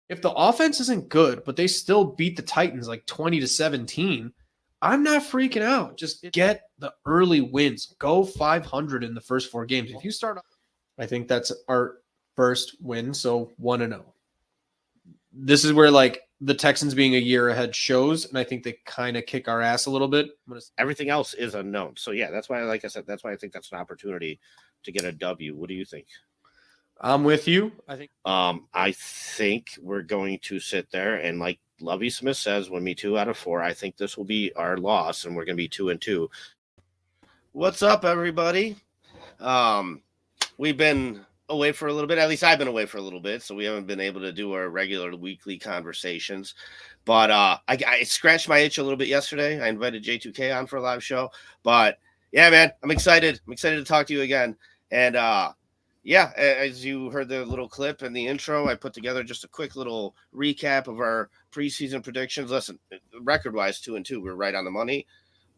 If the offense isn't good, but they still beat the Titans like 20-17, I'm not freaking out. Just get the early wins. Go 500 in the first 4 games. If you start, I think that's our first win, so 1-0. This is where like the Texans being a year ahead shows, and I think they kind of kick our ass a little bit. Everything else is unknown. So yeah, that's why, like I said, that's why I think that's an opportunity to get a W. What do you think? I'm with you. I think we're going to sit there and, like Lovie Smith says, win me 2 out of 4. I think this will be our loss, and we're going to be 2-2. What's up, everybody? We've been away for a little bit. At least I've been away for a little bit, so we haven't been able to do our regular weekly conversations. But I scratched my itch a little bit yesterday. I invited J2K on for a live show. But yeah, man, I'm excited. I'm excited to talk to you again. And yeah, as you heard the little clip in the intro, I put together just a quick little recap of our preseason predictions. Listen, record-wise, 2-2, we're right on the money.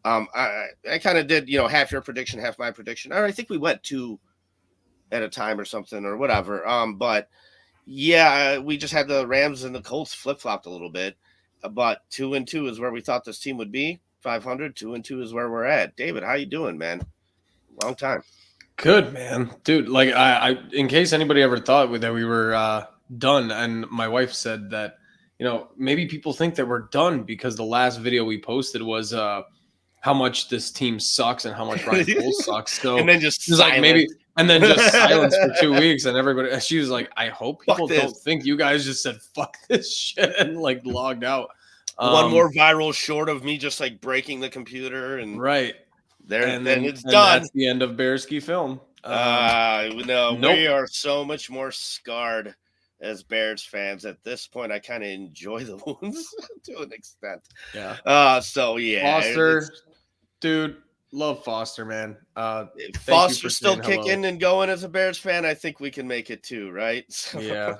I kind of did, half your prediction, half my prediction. Or I think we went 2 at a time or something or whatever. But yeah, we just had the Rams and the Colts flip-flopped a little bit. But 2-2 is where we thought this team would be. 500, 2-2 is where we're at. David, how you doing, man? Long time. Good, man. Dude, like I in case anybody ever thought that we were done, and my wife said that, maybe people think that we're done because the last video we posted was how much this team sucks and how much Ryan Poles sucks. So and then just like maybe and then just silence for 2 weeks, and everybody, she was like, I hope people don't think you guys just said fuck this shit and like logged out. One more viral short of me just like breaking the computer and right. Then it's done. That's the end of BEARSKIFILM. No, nope. We are so much more scarred as Bears fans. At this point, I kind of enjoy the wounds to an extent. Yeah. So yeah, Foster, dude, love Foster, man. Foster's still kicking and going as a Bears fan. I think we can make it too, right? So, yeah,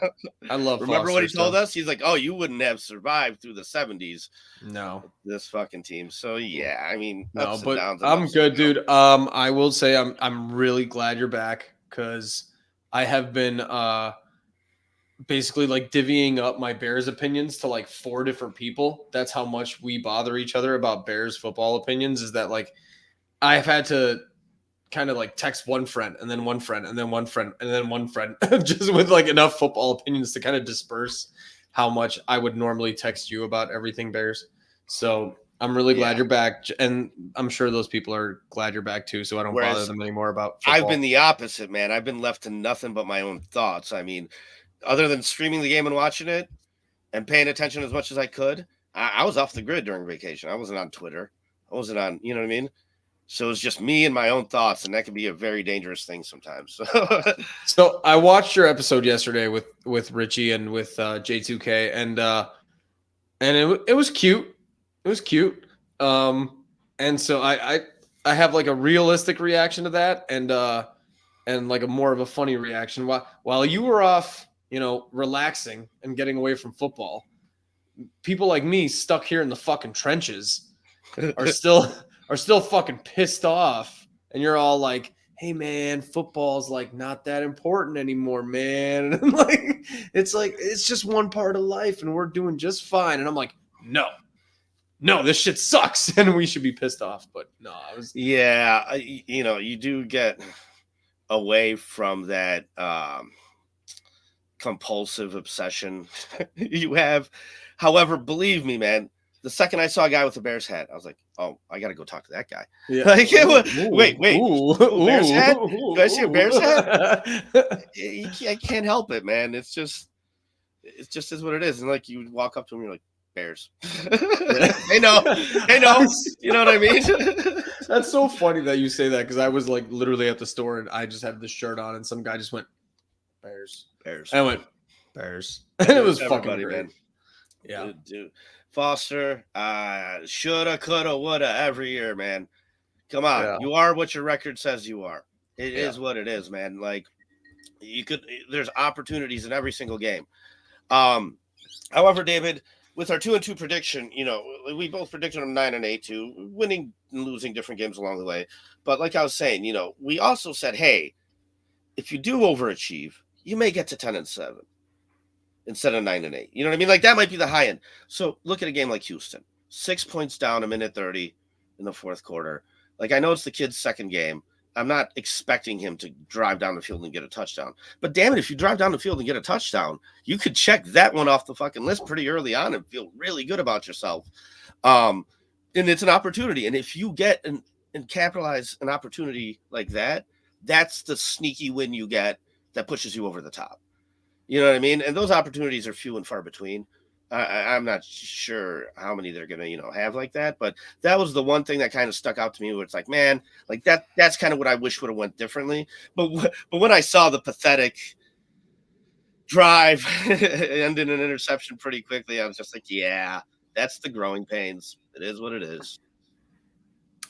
I love. Remember Foster what he told us? He's like, "Oh, you wouldn't have survived through the '70s." No, this fucking team. So yeah, I mean, no, but I'm good, dude. I will say I'm really glad you're back because I have been basically like divvying up my Bears opinions to like 4 different people. That's how much we bother each other about Bears football opinions. Is that like I've had to kind of like text one friend and then one friend and then one friend and then one friend just with like enough football opinions to kind of disperse how much I would normally text you about everything Bears. So I'm really glad you're back, and I'm sure those people are glad you're back too, so I don't bother them anymore about football. I've been the opposite, man. I've been left to nothing but my own thoughts. I mean, other than streaming the game and watching it and paying attention as much as I could, I was off the grid during vacation. I wasn't on Twitter. I wasn't on, you know what I mean? So it's just me and my own thoughts, and that can be a very dangerous thing sometimes. So I watched your episode yesterday with Richie and with J2K, and it was cute. It was cute. And so I have like a realistic reaction to that, and like a more of a funny reaction. While you were off, relaxing and getting away from football, people like me stuck here in the fucking trenches are still fucking pissed off, and you're all like, hey man, football's like not that important anymore, man. And it's just one part of life and we're doing just fine. And I'm like, no, this shit sucks and we should be pissed off. But no, you do get away from that compulsive obsession you have. However, believe me, man, the second I saw a guy with a Bears hat, I was like, oh, I got to go talk to that guy. Yeah. Like, wait. Bears hat? Do I see a Bears hat? I can't help it, man. It just is what it is. And like, you walk up to him, you're like, Bears. They know. You know what I mean? That's so funny that you say that, because I was like literally at the store and I just had this shirt on and some guy just went, Bears. And I went, Bears. And it was fucking great. Man. Yeah. Dude. Foster, shoulda, coulda, woulda every year, man. Come on. Yeah. You are what your record says you are. It is what it is, man. Like, there's opportunities in every single game. However, David, with our 2-2 prediction, we both predicted them 9-8 too, winning and losing different games along the way. But like I was saying, we also said, hey, if you do overachieve, you may get to 10-7. instead of 9-8. You know what I mean? Like that might be the high end. So look at a game like Houston, 6 points down, a minute 30 in the fourth quarter. Like I know it's the kid's second game. I'm not expecting him to drive down the field and get a touchdown. But damn it, if you drive down the field and get a touchdown, you could check that one off the fucking list pretty early on and feel really good about yourself. And it's an opportunity. And if you get and capitalize an opportunity like that, that's the sneaky win you get that pushes you over the top. You know what I mean? And those opportunities are few and far between. I'm not sure how many they're going to, have like that. But that was the one thing that kind of stuck out to me where it's like, man, like that's kind of what I wish would have went differently. But when I saw the pathetic drive end in an interception pretty quickly, I was just like, yeah, that's the growing pains. It is what it is.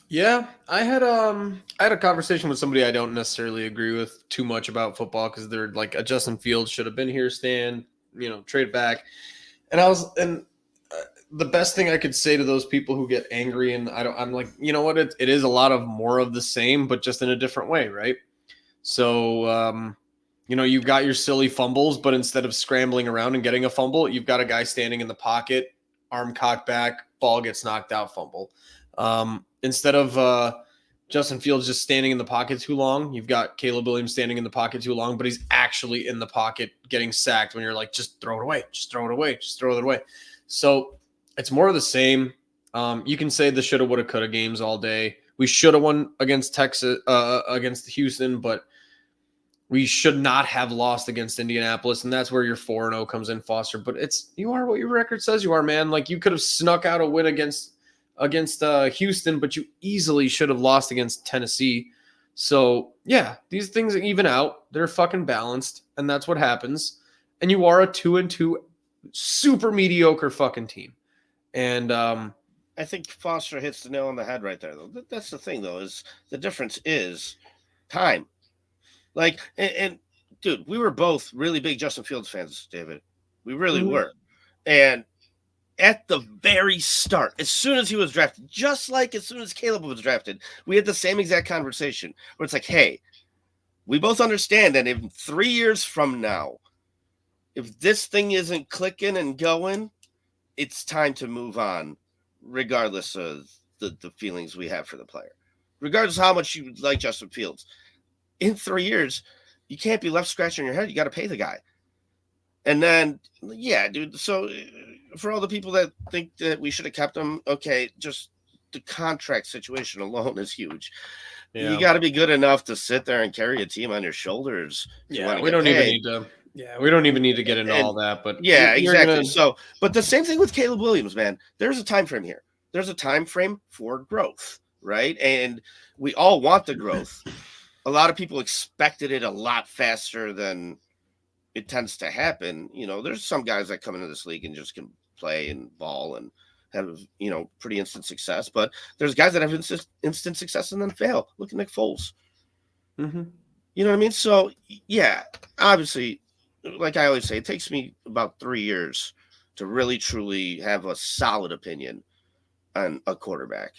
Yeah, I had a conversation with somebody I don't necessarily agree with too much about football because they're like, a Justin Fields should have been here, Stan, trade back. And the best thing I could say to those people who get angry, and I'm like, you know what, it is a lot of more of the same, but just in a different way, right? So, you've got your silly fumbles, but instead of scrambling around and getting a fumble, you've got a guy standing in the pocket, arm cocked back, ball gets knocked out, fumble. Instead of Justin Fields just standing in the pocket too long, you've got Caleb Williams standing in the pocket too long, but he's actually in the pocket getting sacked when you're like, just throw it away, just throw it away, just throw it away. So it's more of the same. You can say the shoulda, woulda, coulda games all day. We should have won against Texas, against Houston, but we should not have lost against Indianapolis, and that's where your 4-0 comes in, Foster. But you are what your record says you are, man. Like you could have snuck out a win against Houston, but you easily should have lost against Tennessee. So yeah, these things even out. They're fucking balanced, and that's what happens. And you are a 2-2 super mediocre fucking team. And I think Foster hits the nail on the head right there, though. That's the thing, though, is the difference is time. Like, and dude, we were both really big Justin Fields fans, David. We really were. And at the very start, as soon as he was drafted, just like as soon as Caleb was drafted, we had the same exact conversation where it's like, hey, we both understand that in 3 years from now, if this thing isn't clicking and going, it's time to move on, regardless of the feelings we have for the player. Regardless of how much you like Justin Fields. In 3 years, you can't be left scratching your head. You got to pay the guy. And then, yeah, dude, so for all the people that think that we should have kept him, okay, just the contract situation alone is huge. Yeah. You got to be good enough to sit there and carry a team on your shoulders. Yeah, we don't even need to. Yeah, we don't even need to get into all that, but yeah, exactly. So, but the same thing with Caleb Williams, man. There's a time frame here. There's a time frame for growth, right? And we all want the growth. A lot of people expected it a lot faster than it tends to happen. There's some guys that come into this league and just can play and ball and have, pretty instant success. But there's guys that have instant success and then fail. Look at Nick Foles. Mm-hmm. You know what I mean? So, yeah, obviously, like I always say, it takes me about 3 years to really, truly have a solid opinion on a quarterback.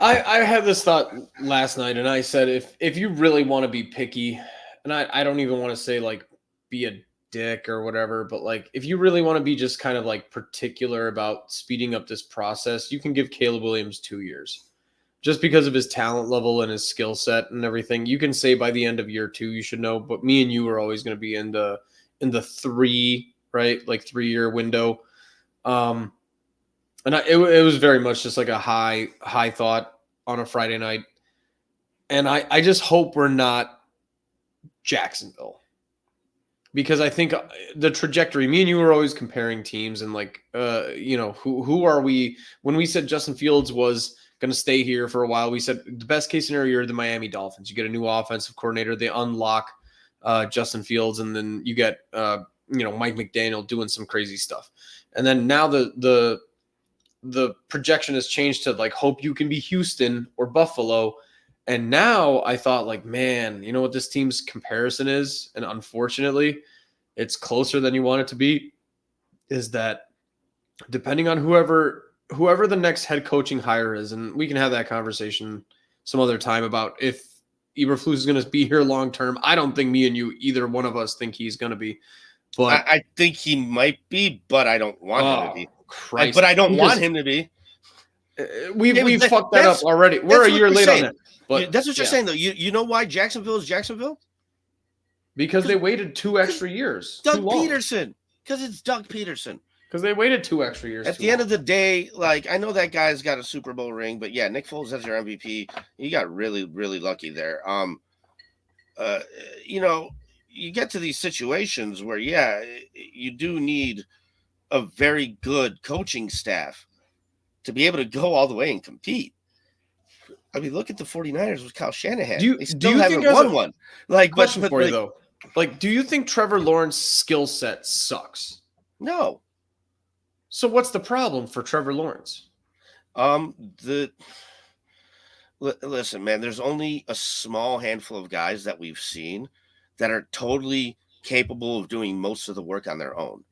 I had this thought last night, and I said, if you really want to be picky, and I don't even want to say like be a dick or whatever, but like if you really want to be just kind of like particular about speeding up this process, you can give Caleb Williams 2 years. Just because of his talent level and his skill set and everything. You can say by the end of year 2, you should know, but me and you are always going to be in the 3, right? Like 3-year window. And it was very much just like a high thought on a Friday night. And I just hope we're not Jacksonville. Because I think the trajectory, me and you were always comparing teams and like, who are we? When we said Justin Fields was going to stay here for a while, we said the best case scenario, you're the Miami Dolphins. You get a new offensive coordinator. They unlock Justin Fields, and then you get, Mike McDaniel doing some crazy stuff. And then now the projection has changed to like, hope you can be Houston or Buffalo. And now I thought like, man, you know what this team's comparison is? And unfortunately, it's closer than you want it to be, is that depending on whoever the next head coaching hire is, and we can have that conversation some other time about if Eberflus is going to be here long term. I don't think me and you, either one of us, think he's going to be. But I think he might be, but I don't want him to be. Christ. But I don't want him to be. We've fucked that up already. We're a year late on that. But that's what you're saying, though. You know why Jacksonville is Jacksonville? Because they waited 2 extra years. Doug Peterson. Because it's Doug Peterson. Because they waited 2 extra years. At the end of the day, like, I know that guy's got a Super Bowl ring, but yeah, Nick Foles as your MVP, you got really, really lucky there. You know, you get to these situations where, yeah, you do need a very good coaching staff to be able to go all the way and compete. I mean, look at the 49ers with Kyle Shanahan. They still haven't won one. Like, question for you, though. Like, do you think Trevor Lawrence's skill set sucks? No. So what's the problem for Trevor Lawrence? Listen, man, there's only a small handful of guys that we've seen that are totally capable of doing most of the work on their own.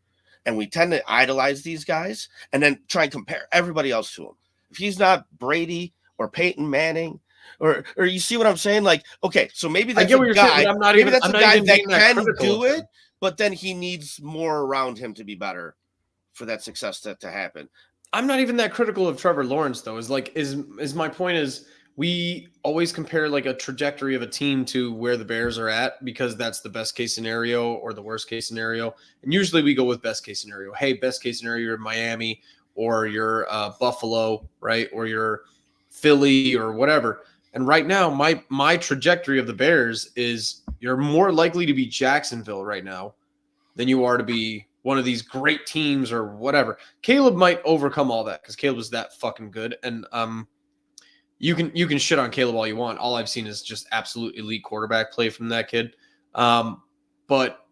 And we tend to idolize these guys and then try and compare everybody else to him. If he's not Brady or Peyton Manning, or you see what I'm saying? Like, okay, so maybe that's a guy, maybe that's a guy that can do it, but then he needs more around him to be better for that success to happen. I'm not even that critical of Trevor Lawrence, though. Is my point is we always compare like a trajectory of a team to where the Bears are at because that's the best case scenario or the worst case scenario. And usually we go with best case scenario. Hey, best case scenario, you're Miami or you're Buffalo, right? Or you're Philly or whatever. And right now, my trajectory of the Bears is you're more likely to be Jacksonville right now than you are to be one of these great teams or whatever. Caleb might overcome all that because Caleb is that fucking good. And you can shit on Caleb all you want. All I've seen is just absolute elite quarterback play from that kid. But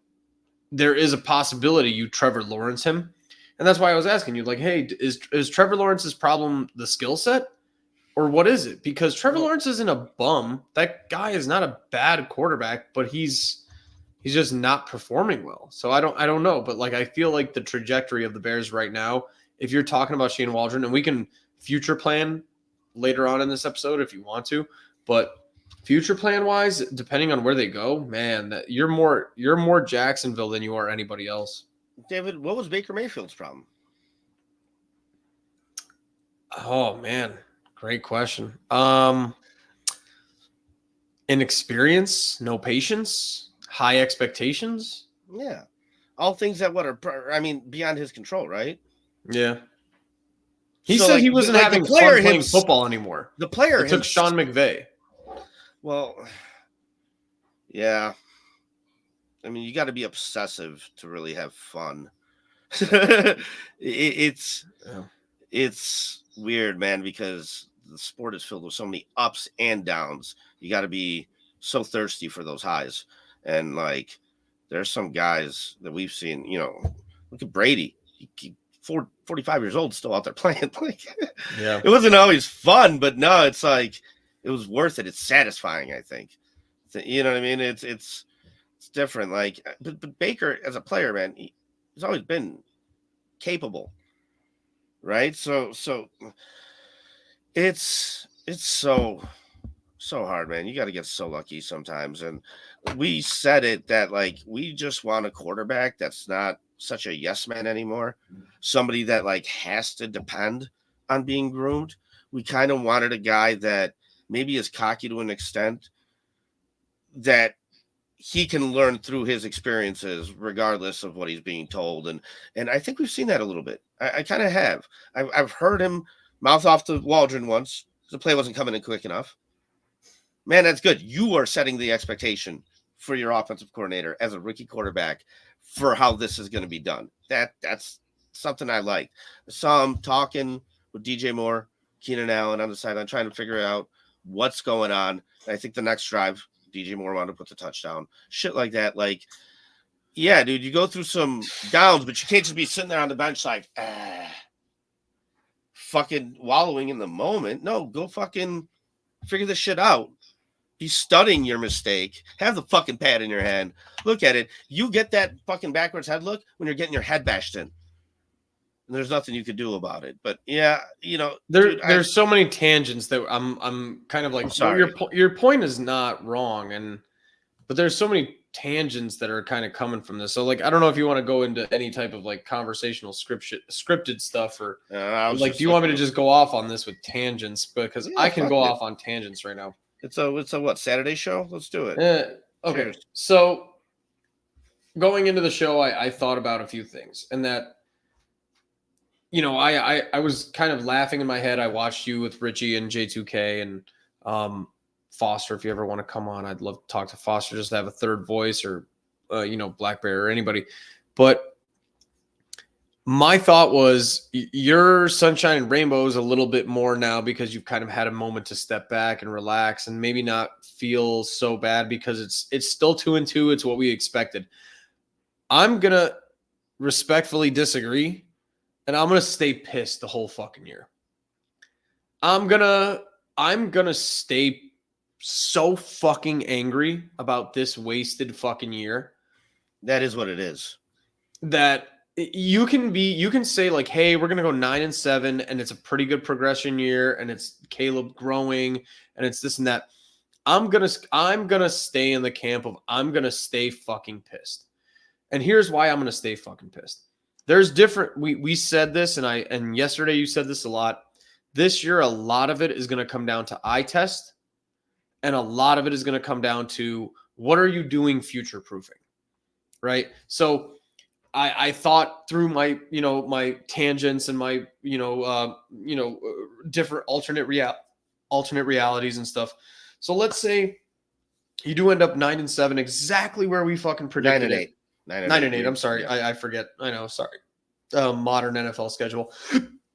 there is a possibility you Trevor Lawrence him. And that's why I was asking you, like, hey, is Trevor Lawrence's problem the skill set? Or what is it? Because Trevor Lawrence isn't a bum. That guy is not a bad quarterback, but he's just not performing well. So I don't know. But like I feel like the trajectory of the Bears right now, if you're talking about Shane Waldron, and we can future plan later on in this episode if you want to, but future plan wise, depending on where they go, man, that you're more Jacksonville than you are anybody else. David, what was Baker Mayfield's problem? Oh man. Great question. Inexperience, no patience, high expectations. Yeah. All things that are beyond his control, right? Yeah. He said he wasn't having fun playing football anymore. The player took Sean McVay. Well, yeah. I mean, you got to be obsessive to really have fun. It's weird, man, because the sport is filled with so many ups and downs. You got to be so thirsty for those highs. And like, there's some guys that we've seen, you know, look at Brady. He 45 years old, still out there playing. Like, yeah, it wasn't always fun, but no, it's like, it was worth it. It's satisfying, I think. You know what I mean? It's different. Like, but Baker as a player, man, he's always been capable, right? So it's so hard, man. You got to get so lucky sometimes. And we said it that like we just want a quarterback that's not such a yes man anymore. Somebody that like has to depend on being groomed. We kind of wanted a guy that maybe is cocky to an extent that he can learn through his experiences regardless of what he's being told. And I think we've seen that a little bit. I kind of have. I've heard him mouth off to Waldron once because the play wasn't coming in quick enough. Man, that's good. You are setting the expectation for your offensive coordinator as a rookie quarterback for how this is going to be done. That's something I like. I saw him talking with DJ Moore, Keenan Allen on the sideline, trying to figure out what's going on. And I think the next drive, DJ Moore wanted to put the touchdown. Shit like that. Like, yeah, dude, you go through some downs, but you can't just be sitting there on the bench like, fucking wallowing in the moment. No, go fucking figure this shit out. Be studying your mistake. Have the fucking pad in your hand. Look at it. You get that fucking backwards head look when you're getting your head bashed in. and there's nothing you could do about it. But yeah, There's so many tangents that I'm kind of like, I'm sorry. your point is not wrong, but there's so many tangents that are kind of coming from this. So like, I don't know if you want to go into any type of like conversational scripted stuff, or like, do you want me to just go off on this with tangents? Because I can go off on tangents right now. It's a what, Saturday show? Let's do it. Okay. Cheers. So going into the show, I thought about a few things, and that, I was kind of laughing in my head. I watched you with Richie and J2K and Foster. If you ever want to come on, I'd love to talk to Foster, just to have a third voice, or Black Bear or anybody. But my thought was, your sunshine and rainbows a little bit more now, because you've kind of had a moment to step back and relax and maybe not feel so bad, because it's still 2-2. It's what we expected. I'm gonna respectfully disagree, and I'm gonna stay pissed the whole fucking year. I'm gonna stay so fucking angry about this wasted fucking year. That is what it is. That you can say like, hey, we're gonna go 9-7, and it's a pretty good progression year, and it's Caleb growing, and it's this and that. I'm gonna stay in the camp of, I'm gonna stay fucking pissed. And here's why I'm gonna stay fucking pissed. There's different. We said this, and yesterday you said this a lot. This year, a lot of it is gonna come down to eye test, and a lot of it is gonna come down to, what are you doing future proofing, right? So I thought through my my tangents and my different alternate realities and stuff. So let's say you do end up 9-7, exactly where we fucking predicted. 9-8. 9-8. I'm sorry, I forget. I know. Sorry. Modern NFL schedule.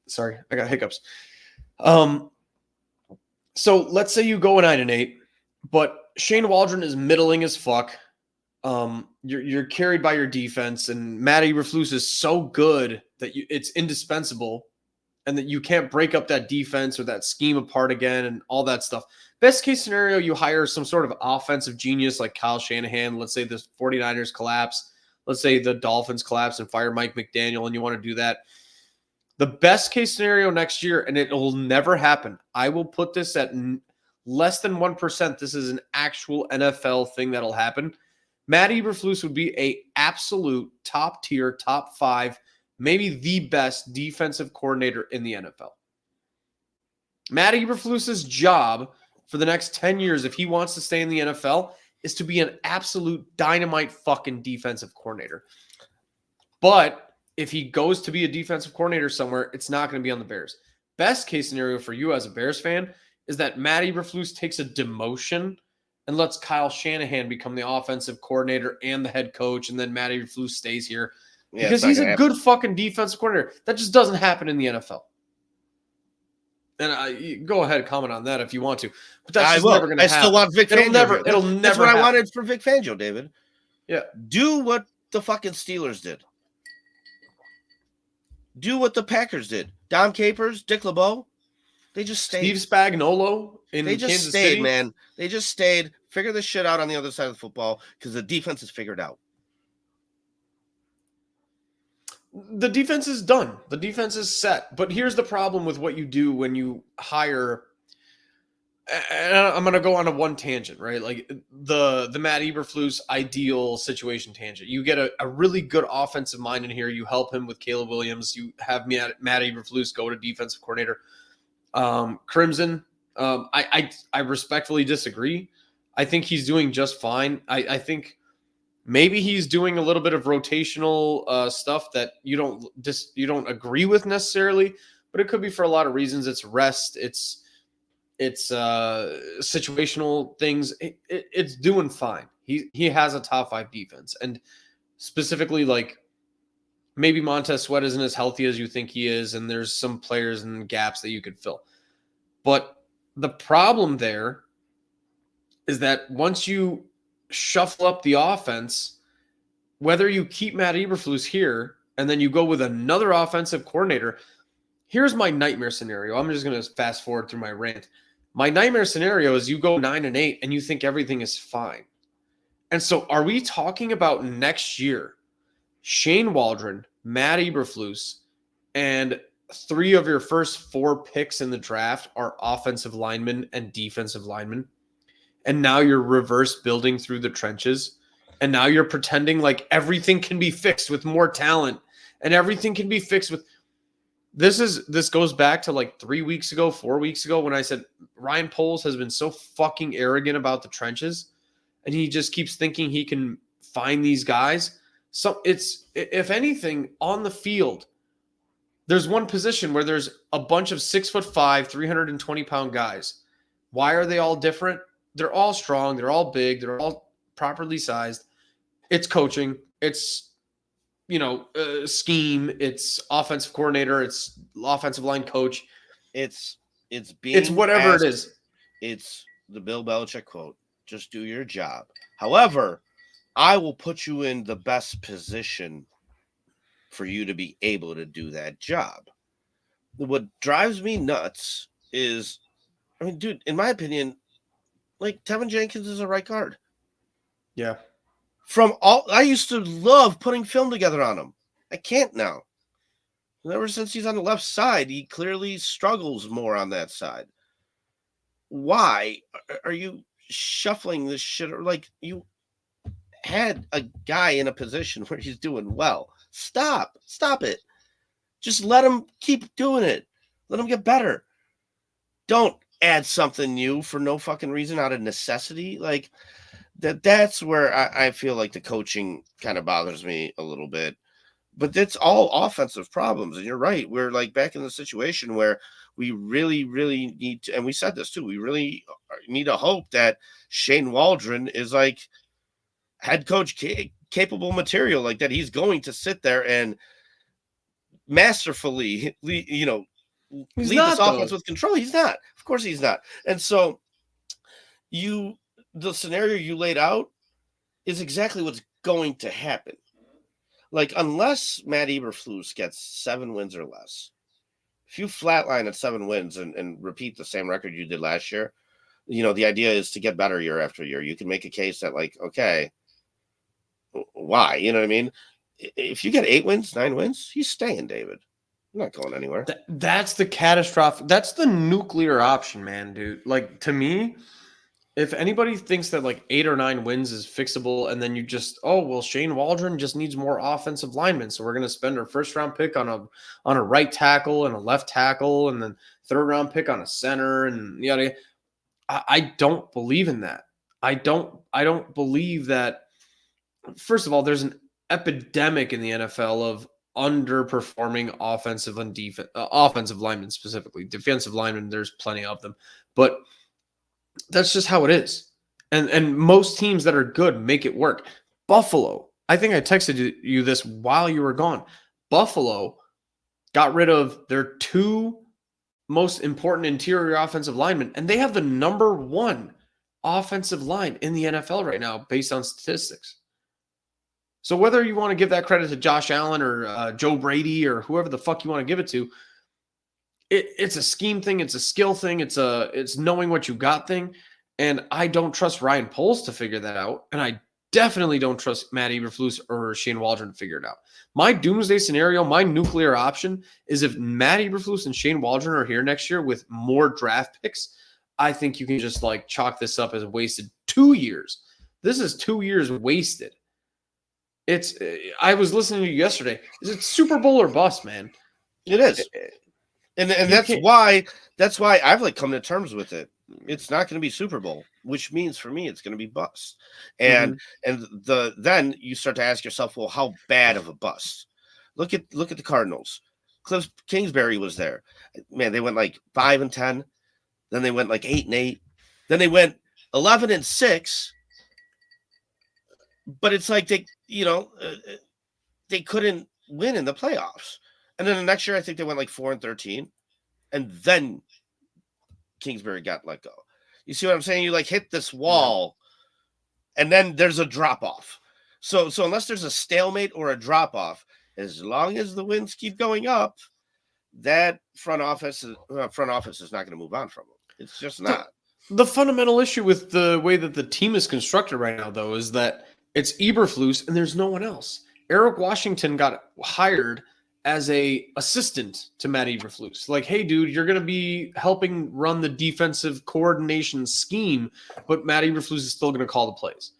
Sorry, I got hiccups. So let's say you go 9-8, but Shane Waldron is middling as fuck. You're carried by your defense, and Matt Eberflus is so good that it's indispensable, and that you can't break up that defense or that scheme apart again and all that stuff. Best case scenario, you hire some sort of offensive genius like Kyle Shanahan. Let's say the 49ers collapse. Let's say the Dolphins collapse and fire Mike McDaniel, and you want to do that. The best case scenario next year, and it will never happen, I will put this at less than 1%. This is an actual NFL thing that'll happen. Matt Eberflus would be a absolute top tier, top 5, maybe the best defensive coordinator in the NFL. Matt Eberflus's job for the next 10 years, if he wants to stay in the NFL, is to be an absolute dynamite fucking defensive coordinator. But if he goes to be a defensive coordinator somewhere, it's not going to be on the Bears. Best case scenario for you as a Bears fan is that Matt Eberflus takes a demotion and lets Kyle Shanahan become the offensive coordinator and the head coach, and then Matt Eberflus stays here. Yeah, because he's a good fucking defensive coordinator. That just doesn't happen in the NFL. And go ahead, comment on that if you want to. But that's just never going to happen. I still want Vic Fangio. It'll never That's what happen. I wanted for Vic Fangio, David. Yeah. Do what the fucking Steelers did. Do what the Packers did. Dom Capers, Dick LeBeau, they just stayed. Steve Spagnuolo in Kansas City. They just stayed, man. They just stayed. Figure this shit out on the other side of the football, because the defense is figured out. The defense is done. The defense is set. But here's the problem with what you do when you hire. And I'm going to go on a one tangent, right? Like the Matt Eberflus ideal situation tangent. You get a really good offensive mind in here. You help him with Caleb Williams. You have Matt Eberflus go to defensive coordinator. Crimson, I respectfully disagree. I think he's doing just fine. I think maybe he's doing a little bit of rotational stuff that you don't agree with necessarily, but it could be for a lot of reasons. It's rest. It's situational things. It's doing fine. He has a top 5 defense, and specifically like maybe Montez Sweat isn't as healthy as you think he is, and there's some players and gaps that you could fill. But the problem there is that once you shuffle up the offense, whether you keep Matt Eberflus here and then you go with another offensive coordinator, here's my nightmare scenario. I'm just going to fast forward through my rant. My nightmare scenario is you go 9-8 and you think everything is fine. And so are we talking about next year, Shane Waldron, Matt Eberflus, and 3 of your first 4 picks in the draft are offensive linemen and defensive linemen. And now you're reverse building through the trenches. And now you're pretending like everything can be fixed with more talent and everything can be fixed with this goes back to like 3 weeks ago, 4 weeks ago when I said Ryan Poles has been so fucking arrogant about the trenches and he just keeps thinking he can find these guys. So it's, if anything, on the field, there's one position where there's a bunch of 6'5", 320-pound guys. Why are they all different? They're all strong. They're all big. They're all properly sized. It's coaching. It's, scheme. It's offensive coordinator. It's offensive line coach. It's whatever it is. It's the Bill Belichick quote. Just do your job. However, I will put you in the best position for you to be able to do that job. What drives me nuts is, dude, in my opinion, like Tevin Jenkins is a right guard. Yeah. I used to love putting film together on him. I can't now. Ever since he's on the left side, he clearly struggles more on that side. Why are you shuffling this shit? Like, you had a guy in a position where he's doing well. Stop it. Just let him keep doing it. Let him get better. Don't add something new for no fucking reason out of necessity. Like that's where I feel like the coaching kind of bothers me a little bit. But it's all offensive problems. And you're right. We're like back in the situation where we really, really need to, and we said this too, we really need to hope that Shane Waldron is like head coach capable material, like that he's going to sit there and masterfully, lead this offense with control. He's not. Of course he's not. And so the scenario you laid out is exactly what's going to happen. Like, unless Matt Eberflus gets 7 wins or less, if you flatline at 7 wins and repeat the same record you did last year, the idea is to get better year after year. You can make a case that, like, okay, why? You know what I mean? If you get 8 wins, 9 wins, he's staying, David. I'm not going anywhere. That's the catastrophic. That's the nuclear option, man, dude. Like, to me, if anybody thinks that like 8 or 9 wins is fixable, and then you just, Shane Waldron just needs more offensive linemen, so we're going to spend our first round pick on a right tackle and a left tackle, and then third round pick on a center, and yada. I don't believe in that. I don't believe that. First of all, there's an epidemic in the NFL of underperforming offensive and offensive linemen specifically. Defensive linemen, there's plenty of them, but that's just how it is. And most teams that are good make it work. Buffalo, I think I texted you this while you were gone. Buffalo got rid of their 2 most important interior offensive linemen, and they have the number 1 offensive line in the NFL right now based on statistics. So whether you want to give that credit to Josh Allen or Joe Brady or whoever the fuck you want to give it to, it's a scheme thing. It's a skill thing. It's knowing what you got thing. And I don't trust Ryan Poles to figure that out. And I definitely don't trust Matt Eberflus or Shane Waldron to figure it out. My doomsday scenario, my nuclear option is if Matt Eberflus and Shane Waldron are here next year with more draft picks, I think you can just like chalk this up as wasted 2 years. This is 2 years wasted. I was listening to you yesterday. Is it Super Bowl or bust, man? It is. And that's why I've like come to terms with it. It's not going to be Super Bowl, which means for me it's going to be bust. And then you start to ask yourself, well, how bad of a bust? Look at the Cardinals. Cliff Kingsbury was there. Man, they went like 5-10. Then they went like 8-8. Then they went 11-6. But it's like they couldn't win in the playoffs. And then the next year, I think they went like 4-13. And then Kingsbury got let go. You see what I'm saying? You like hit this wall, and then there's a drop off. So unless there's a stalemate or a drop off, as long as the wins keep going up, that front office is not going to move on from them. It's just not. The fundamental issue with the way that the team is constructed right now, though, is that it's Eberflus and there's no one else. Eric Washington got hired as a assistant to Matt Eberflus. Like, hey, dude, you're going to be helping run the defensive coordination scheme, but Matt Eberflus is still going to call the plays.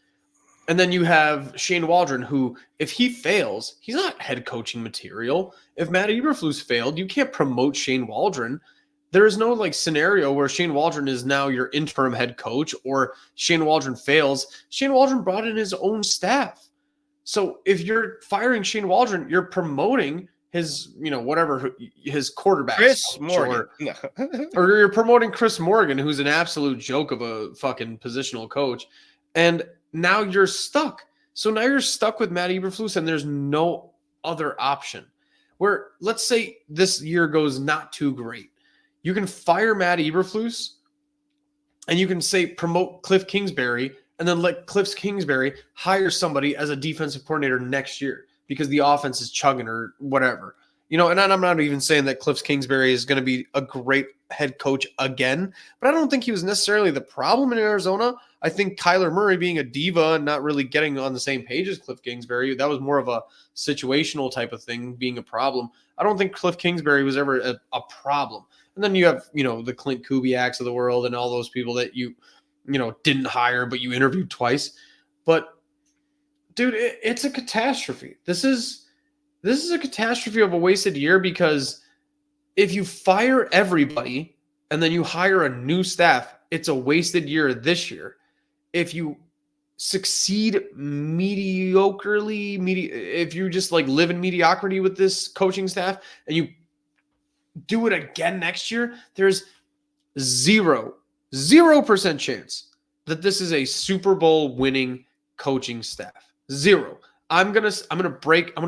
And then you have Shane Waldron, who, if he fails, he's not head coaching material. If Matt Eberflus failed, you can't promote Shane Waldron. There is no like scenario where Shane Waldron is now your interim head coach or Shane Waldron fails. Shane Waldron brought in his own staff. So if you're firing Shane Waldron, you're promoting his, whatever, his quarterback. Chris Morgan. Or you're promoting Chris Morgan, who's an absolute joke of a fucking positional coach. And now you're stuck. So now you're stuck with Matt Eberflus and there's no other option. Where let's say this year goes not too great. You can fire Matt Eberflus and you can say promote Cliff Kingsbury and then let Cliff Kingsbury hire somebody as a defensive coordinator next year because the offense is chugging or whatever. And I'm not even saying that Cliff Kingsbury is going to be a great head coach again, but I don't think he was necessarily the problem in Arizona. I think Kyler Murray being a diva and not really getting on the same page as Cliff Kingsbury, that was more of a situational type of thing being a problem. I don't think Cliff Kingsbury was ever a problem. And then you have, the Clint Kubiaks of the world and all those people that you didn't hire, but you interviewed twice. But dude, it's a catastrophe. This is a catastrophe of a wasted year because if you fire everybody and then you hire a new staff, it's a wasted year this year. If you succeed mediocrely, if you just like live in mediocrity with this coaching staff and you do it again next year, there's 0% chance that this is a Super Bowl winning coaching staff. 0. I'm gonna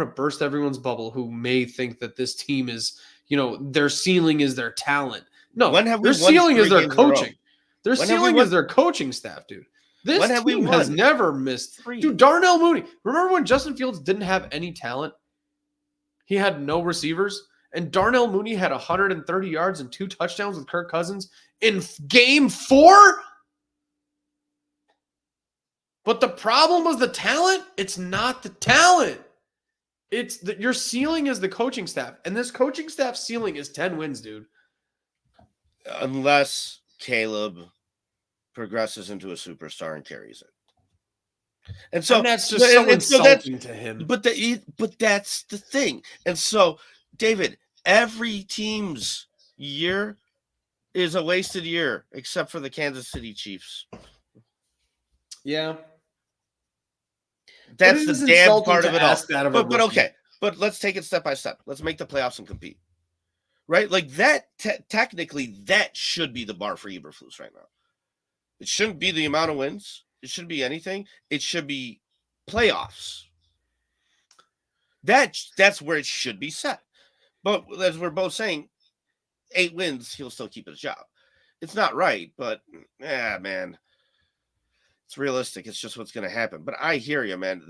burst everyone's bubble who may think that this team is, their ceiling is their talent. No, their ceiling is their coaching. Their ceiling is their coaching staff, dude. This team has never missed 3. Dude, Darnell Mooney. Remember when Justin Fields didn't have any talent? He had no receivers. And Darnell Mooney had 130 yards and 2 touchdowns with Kirk Cousins in game 4? But the problem was the talent? It's not the talent. It's your ceiling is the coaching staff. And this coaching staff ceiling is 10 wins, dude. Unless Caleb progresses into a superstar and carries it. And that's just so insulting to him. But that's the thing. And so, David, every team's year is a wasted year except for the Kansas City Chiefs. Yeah. That's the damn part of it all. But okay. But let's take it step by step. Let's make the playoffs and compete. Right? Like that, technically, that should be the bar for Eberflus right now. It shouldn't be the amount of wins. It shouldn't be anything. It should be playoffs. That's where it should be set. But as we're both saying, 8 wins, he'll still keep his job. It's not right, but man, it's realistic. It's just what's going to happen. But I hear you, man.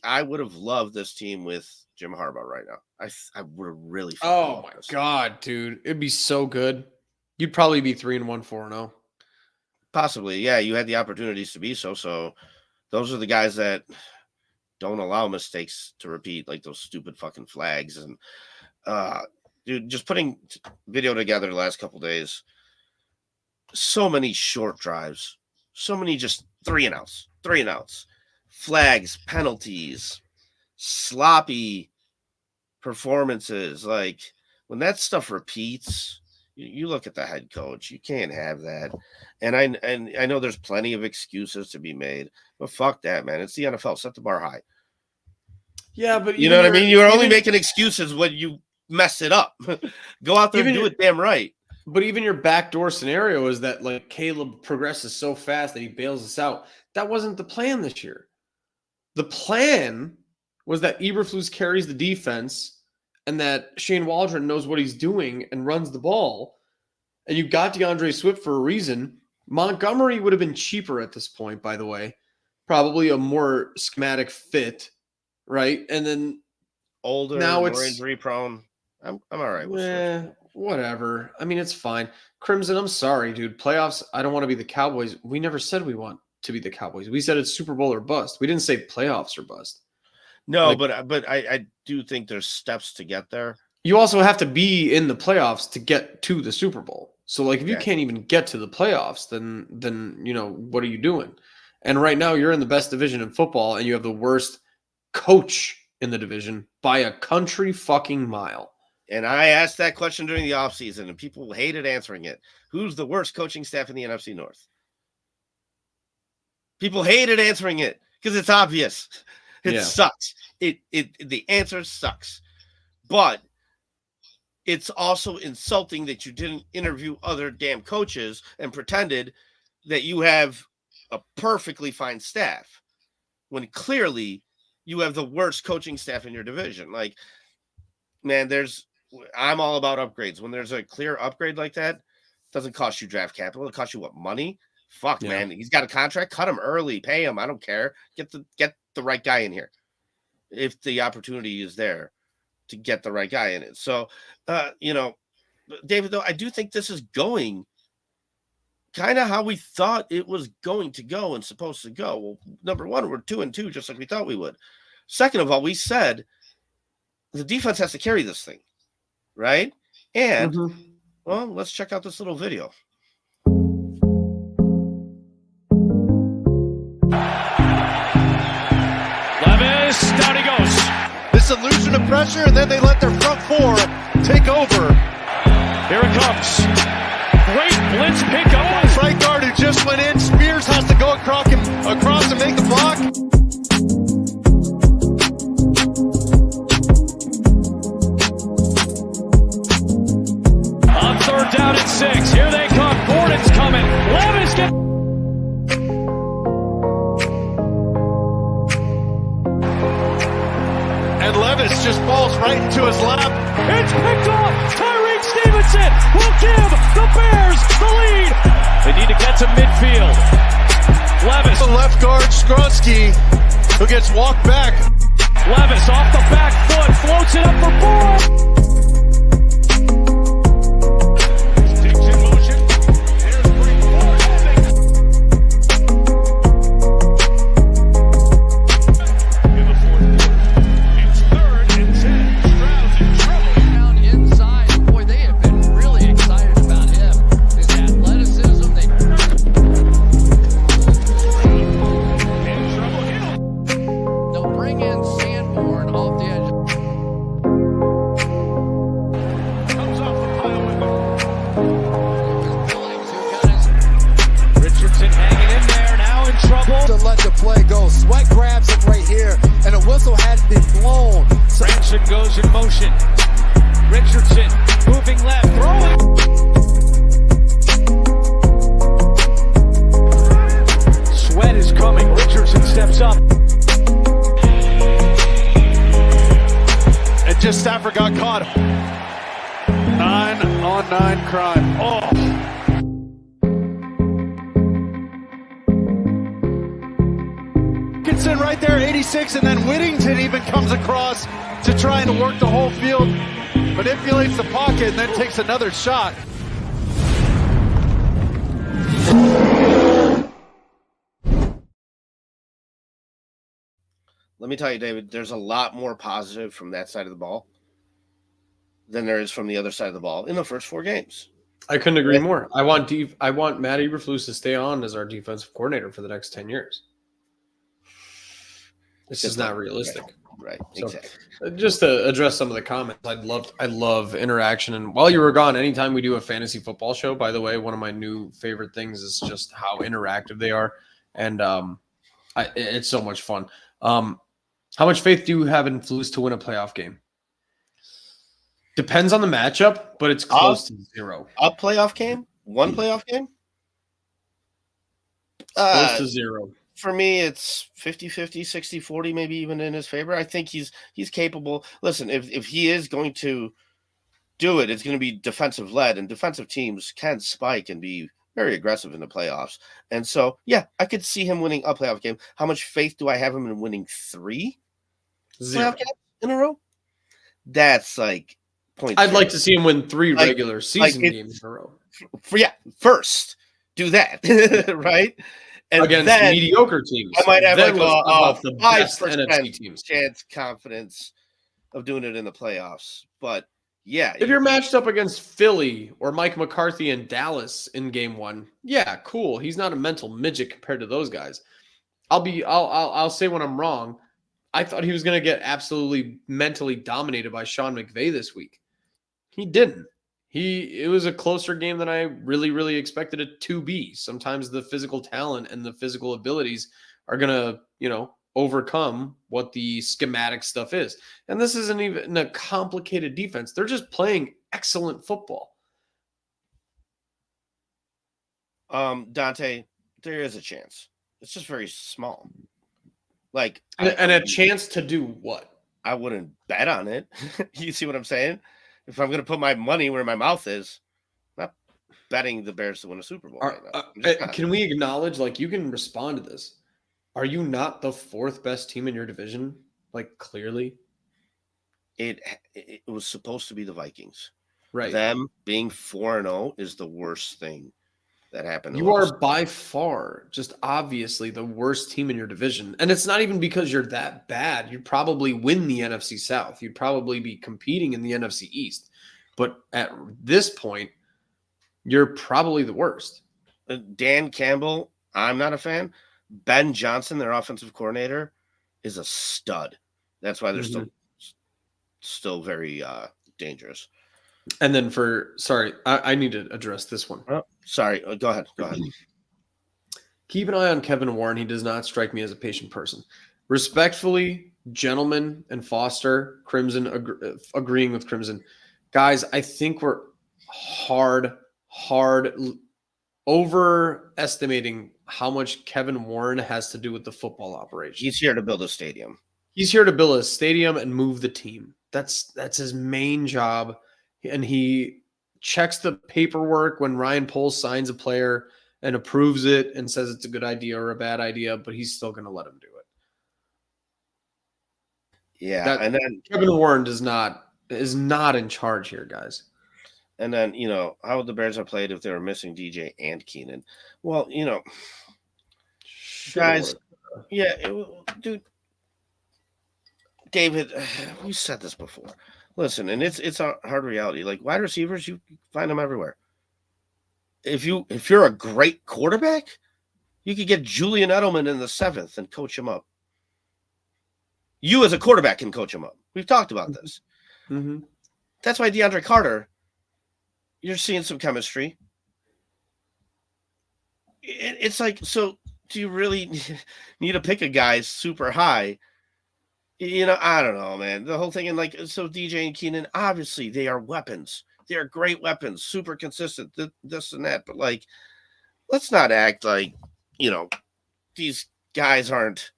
I would have loved this team with Jim Harbaugh right now. I would have really. Oh my God, dude, it'd be so good. You'd probably be 3-1, 4-0. Possibly, yeah. You had the opportunities to be so. So those are the guys that don't allow mistakes to repeat, like those stupid fucking flags and. Dude, just putting video together the last couple days. So many short drives, so many just 3 and outs, flags, penalties, sloppy performances. Like when that stuff repeats, you look at the head coach. You can't have that. And I know there's plenty of excuses to be made, but fuck that, man. It's the NFL. Set the bar high. Yeah, but you know what I mean. You're only making excuses when you mess it up. Go out there and do it damn right. But even your backdoor scenario is that like Caleb progresses so fast that he bails us out. That wasn't the plan this year. The plan was that Eberflus carries the defense and that Shane Waldron knows what he's doing and runs the ball. And you got DeAndre Swift for a reason. Montgomery would have been cheaper at this point, by the way. Probably a more schematic fit, right? And then older, more injury prone. I'm all right with it. Whatever. I mean, it's fine. Crimson, I'm sorry, dude. Playoffs, I don't want to be the Cowboys. We never said we want to be the Cowboys. We said it's Super Bowl or bust. We didn't say playoffs or bust. No, Like, but I do think there's steps to get there. you also have to be in the playoffs to get to the Super Bowl. So like if you Okay. can't even get to the playoffs, then you know, what are you doing? And right now you're in the best division in football and you have the worst coach in the division by a country fucking mile. And I asked that question during the offseason, and people hated answering it. Who's the worst coaching staff in the NFC North? People hated answering it because it's obvious. It sucks. The answer sucks. But it's also insulting that you didn't interview other damn coaches and pretended that you have a perfectly fine staff when clearly you have the worst coaching staff in your division. Like, man, I'm all about upgrades. When there's a clear upgrade like that, it doesn't cost you draft capital. It costs you what, money? Fuck, man. He's got a contract. Cut him early. Pay him. I don't care. Get the right guy in here if the opportunity is there to get the right guy in it. So, David, though, I do think this is going kind of how we thought it was going to go and supposed to go. Well, number one, we're 2-2, just like we thought we would. Second of all, we said the defense has to carry this thing, right? And, well, let's check out this little video. Levis, down he goes. This illusion of pressure, and then they let their front four take over. Here it comes. Great blitz pick up. Right guard who just went in. Spears has to go across and make the block. On third down and 6. Here they come. Gordon's coming. Levis get. And Levis just falls right into his lap. It's picked off. Tyreek Stevenson will give the Bears the lead. They need to get to midfield. Levis. The left guard, Skronsky, who gets walked back. Levis off the back foot. Floats it up for Bourne. Sticks in motion. There's 3-4. In the fourth quarter. It's 3rd and 10. Stroud's in trouble. Down inside, boy, they have been really excited about him. His athleticism, In trouble. Hill. they'll bring in Sanborn off the edge. Comes off the pile with Lucas Billings, who got his Richardson hanging in there, now in trouble. To let the play go. Sweat grabs it right here, and a whistle had been blown. Branson goes in motion. Richardson moving left, throwing. Sweat is coming. Richardson steps up. And just Stafford got caught. 9-on-9 crime. Oh, Dickinson right there, 86, and then Whittington even comes across to try and work the whole field, manipulates the pocket, and then takes another shot. Let me tell you, David, there's a lot more positive from that side of the ball than there is from the other side of the ball in the first 4 games. I couldn't agree more. I want Matt Eberflus to stay on as our defensive coordinator for the next 10 years. This is not realistic. Right, So, exactly. just to address some of the comments, I love interaction. And while you were gone, anytime we do a fantasy football show, by the way, one of my new favorite things is just how interactive they are. And it's so much fun. How much faith do you have in Flus to win a playoff game? Depends on the matchup, but it's close to 0. A playoff game? One playoff game? Close to 0. For me, it's 50-50, 60-40, maybe even in his favor. I think he's capable. Listen, if he is going to do it, it's going to be defensive led, and defensive teams can spike and be very aggressive in the playoffs. And so, yeah, I could see him winning a playoff game. How much faith do I have him in winning 3 playoff games in a row? That's like point. I'd like to see him win 3 regular season games in a row. First do that, right? And against then mediocre teams. I might have Then like let's talk about the best 5% NFC teams. chance confidence of doing it in the playoffs. But yeah, If you're matched up against Philly or Mike McCarthy in Dallas in game 1, yeah, cool. He's not a mental midget compared to those guys. I'll say when I'm wrong. I thought he was going to get absolutely mentally dominated by Sean McVay this week. He didn't. It was a closer game than I really expected it to be. Sometimes the physical talent and the physical abilities are going to, overcome what the schematic stuff is. And this isn't even a complicated defense. They're just playing excellent football. Dante, there is a chance. It's just very small. Like, And a chance to do what? I wouldn't bet on it. You see what I'm saying? If I'm going to put my money where my mouth is, I'm not betting the Bears to win a Super Bowl. Right now. Can we acknowledge, like, you can respond to this? Are you not the 4th best team in your division? Like, clearly? It was supposed to be the Vikings. Right. Them being 4-0 is the worst thing that happened. You are by far just obviously the worst team in your division. And it's not even because you're that bad. You'd probably win the NFC South. You'd probably be competing in the NFC East. But at this point, you're probably the worst. Dan Campbell, I'm not a fan. Ben Johnson, their offensive coordinator, is a stud. That's why they're still very dangerous. And then I need to address this one. Oh, sorry. Go ahead. Keep an eye on Kevin Warren. He does not strike me as a patient person. Respectfully, Gentleman and Foster, Crimson, agreeing with Crimson. Guys, I think we're hard overestimating how much Kevin Warren has to do with the football operation. He's here to build a stadium. He's here to build a stadium and move the team. That's his main job. And he checks the paperwork when Ryan Poles signs a player and approves it and says it's a good idea or a bad idea, but he's still going to let him do it. Yeah, and then Kevin Warren is not in charge here, guys. And then, how would the Bears have played if they were missing DJ and Keenan? Well, guys, dude, David, we said this before. Listen, and it's a hard reality. Like, wide receivers, you find them everywhere. If you're a great quarterback, you could get Julian Edelman in the 7th and coach him up. You as a quarterback can coach him up. We've talked about this. Mm-hmm. That's why DeAndre Carter, you're seeing some chemistry. It's like, so do you really need to pick a guy super high? I don't know, man. The whole thing, and like, so DJ and Keenan, obviously they are weapons. They are great weapons, super consistent, this and that. But like, let's not act like, these guys aren't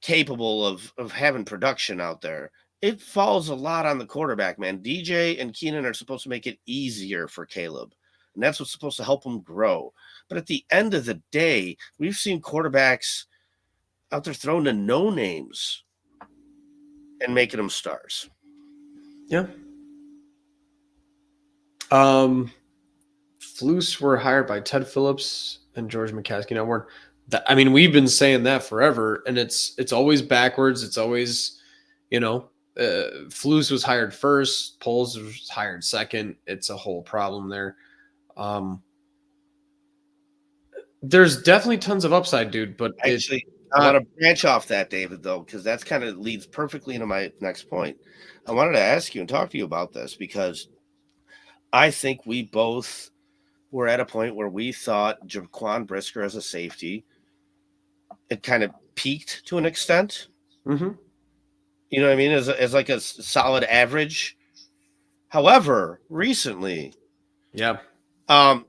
capable of having production out there. It falls a lot on the quarterback, man. DJ and Keenan are supposed to make it easier for Caleb, and that's what's supposed to help him grow. But at the end of the day, we've seen quarterbacks out there throwing to no names and making them stars. Yeah. Flus were hired by Ted Phillips and George McCaskey. Now we've been saying that forever, and it's always backwards. It's always, Flus was hired first, Poles was hired second. It's a whole problem there. There's definitely tons of upside, dude. But actually, I want to branch off that, David, though, because that's kind of leads perfectly into my next point. I wanted to ask you and talk to you about this because I think we both were at a point where we thought Jaquan Brisker as a safety, it kind of peaked to an extent. Mm-hmm. You know what I mean? As like a solid average. However, recently, yeah, I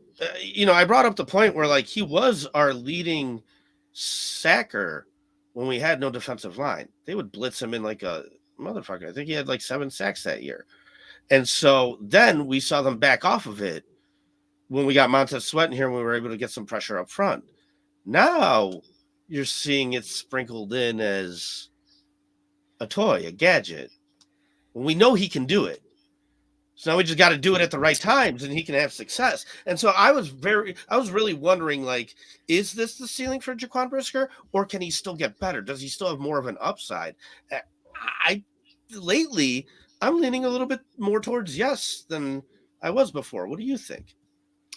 brought up the point where like he was our leading sacker when we had no defensive line. They would blitz him in like a motherfucker. I think he had like 7 sacks that year. And so then we saw them back off of it when we got Montez Sweat in here and we were able to get some pressure up front. Now you're seeing it sprinkled in as a toy, a gadget. When we know he can do it. So now we just got to do it at the right times and he can have success. And so I was really wondering, like, is this the ceiling for Jaquan Brisker, or can he still get better? Does he still have more of an upside? Lately, I'm leaning a little bit more towards yes than I was before. What do you think?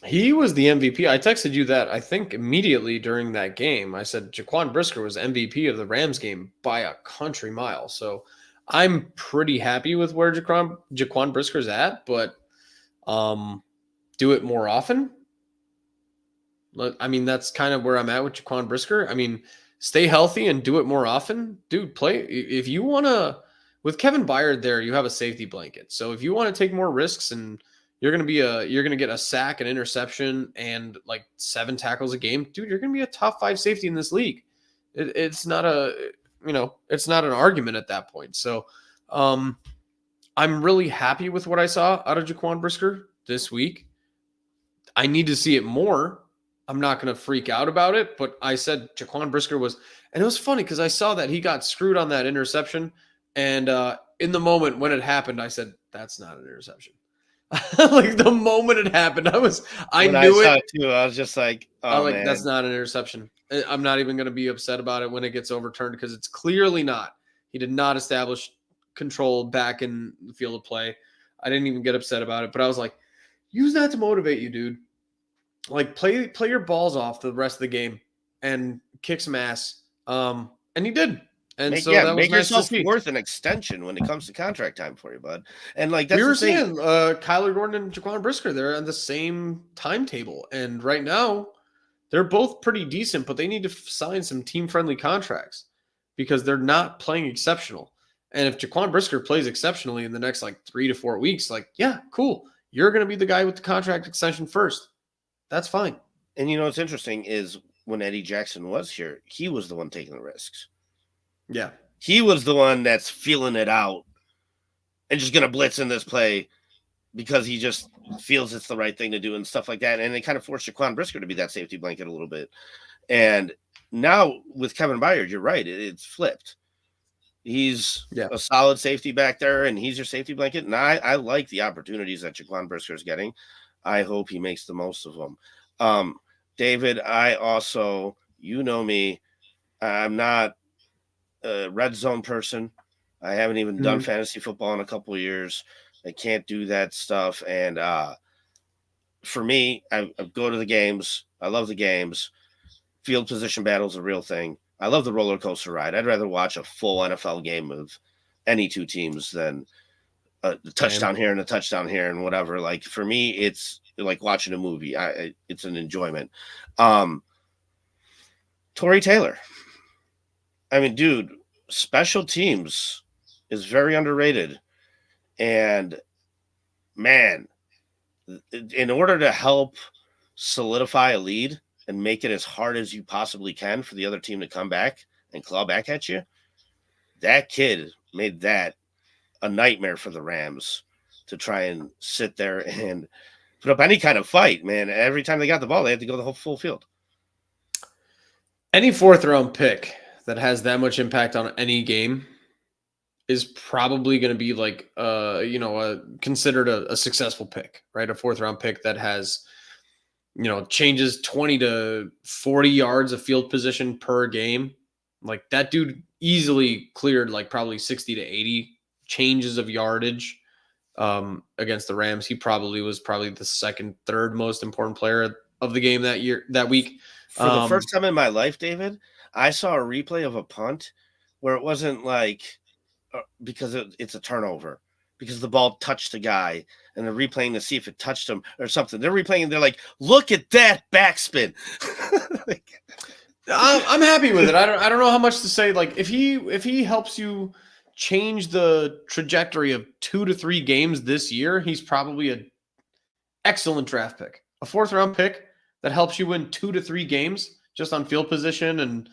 He was the MVP. I texted you that, I think, immediately during that game. I said Jaquan Brisker was MVP of the Rams game by a country mile. So I'm pretty happy with where Jaquan Brisker's at, but do it more often. I mean, that's kind of where I'm at with Jaquan Brisker. I mean, stay healthy and do it more often. Dude, play. If you want to, with Kevin Byard there, you have a safety blanket. So if you want to take more risks and you're going to get a sack, an interception, and like 7 tackles a game, dude, you're going to be a top 5 safety in this league. It's not it's not an argument at that point. So I'm really happy with what I saw out of Jaquan Brisker this week. I need to see it more. I'm not going to freak out about it, but I said Jaquan Brisker was, and it was funny because I saw that he got screwed on that interception. And in the moment when it happened, I said, that's not an interception. Like the moment it happened, I knew it too. I was just like, oh, man. That's not an interception. I'm not even going to be upset about it when it gets overturned because it's clearly not. He did not establish control back in the field of play. I didn't even get upset about it, but I was like, use that to motivate you, dude. Like play your balls off the rest of the game and kick some ass. And he did. And that was make nice yourself to see. worth an extension when it comes to contract time for you, bud. And like that's we were the thing. saying, Kyler Gordon and Jaquan Brisker, they're on the same timetable, and right now they're both pretty decent, but they need to sign some team-friendly contracts because they're not playing exceptional. And if Jaquan Brisker plays exceptionally in the next like 3 to 4 weeks, like, yeah, cool, you're going to be the guy with the contract extension first. That's fine. And you know what's interesting is when Eddie Jackson was here, he was the one taking the risks. Yeah. He was the one that's feeling it out and just going to blitz in this play because he just feels it's the right thing to do and stuff like that. And it kind of forced Jaquan Brisker to be that safety blanket a little bit. And now with Kevin Byard, you're right. It's flipped. He's a solid safety back there, and he's your safety blanket. And I like the opportunities that Jaquan Brisker is getting. I hope he makes the most of them. David, I also, you know me, I'm not a red zone person. I haven't even done fantasy football in a couple of years. I can't do that stuff. And for me, I go to the games. I love the games. Field position battle is a real thing. I love the roller coaster ride. I'd rather watch a full NFL game of any two teams than a touchdown here and a touchdown here and whatever. Like for me, it's like watching a movie. It's an enjoyment. Torrey Taylor. I mean, dude, special teams is very underrated. And man, in order to help solidify a lead and make it as hard as you possibly can for the other team to come back and claw back at you, that kid made that a nightmare for the Rams to try and sit there and put up any kind of fight, man. Every time they got the ball, they had to go the whole full field. Any 4th-round pick that has that much impact on any game is probably going to be like, considered a successful pick, right? A 4th-round pick that has, changes 20 to 40 yards of field position per game. Like that dude easily cleared like probably 60 to 80 changes of yardage against the Rams. He was probably the 2nd, 3rd most important player of the game that week. For the first time in my life, David, I saw a replay of a punt where it wasn't like because it's a turnover because the ball touched the guy and they're replaying to see if it touched him or something. They're replaying and they're like, look at that backspin. I'm happy with it. I don't know how much to say. Like if he helps you change the trajectory of 2 to 3 games this year, he's probably an excellent draft pick. A 4th-round pick that helps you win 2 to 3 games just on field position and,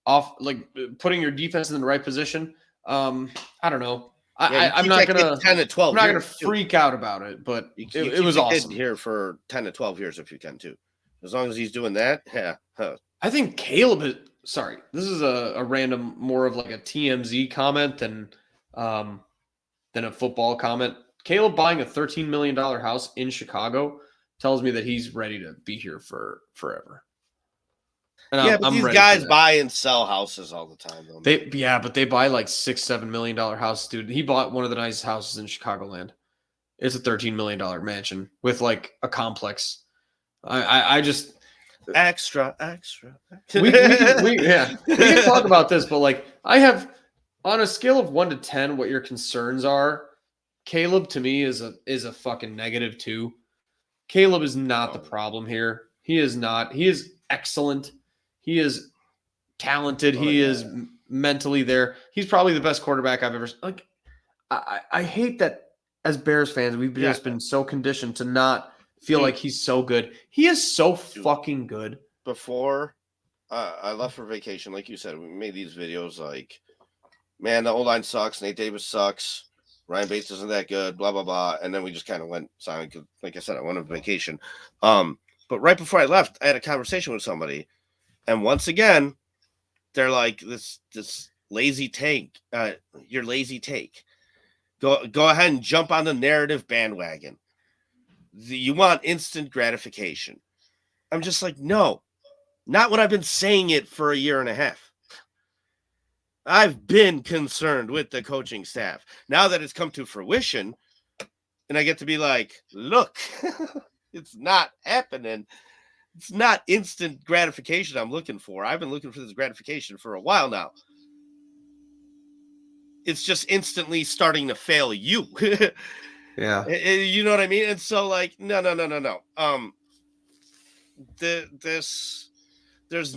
off like putting your defense in the right position. I don't know. I'm not gonna 10 to 12. I'm not gonna freak out about it, but it was awesome. Here for 10 to 12 years if you can too. As long as he's doing that, yeah. I think Caleb is sorry. This is a random, more of like a TMZ comment than a football comment. Caleb buying a $13 million house in Chicago tells me that he's ready to be here for forever. And but these ready guys buy and sell houses all the time. Though, but they buy like $6-7 million houses, dude. He bought one of the nicest houses in Chicagoland. It's a $13 million mansion with like a complex. I just extra. we can talk about this, but like I have on a scale of 1 to 10, what your concerns are. Caleb to me is a fucking -2. Caleb is not the problem here. He is not. He is excellent. He is talented. He is mentally there. He's probably the best quarterback I've ever. Like, I hate that as Bears fans, we've just been so conditioned to not feel like he's so good. He is so fucking good. Before I left for vacation, like you said, we made these videos like, man, the O-line sucks. Nate Davis sucks. Ryan Bates isn't that good, blah, blah, blah. And then we just kind of went silent because, like I said, I went on vacation. But right before I left, I had a conversation with somebody. And once again, they're like, this lazy take, your lazy take. Go ahead and jump on the narrative bandwagon. You want instant gratification. I'm just like, no, not when I've been saying it for a year and a half. I've been concerned with the coaching staff. Now that it's come to fruition, and I get to be like, look, it's not happening. It's not instant gratification I'm looking for. I've been looking for this gratification for a while now. It's just instantly starting to fail you. Yeah. You know what I mean? And so like, no. There's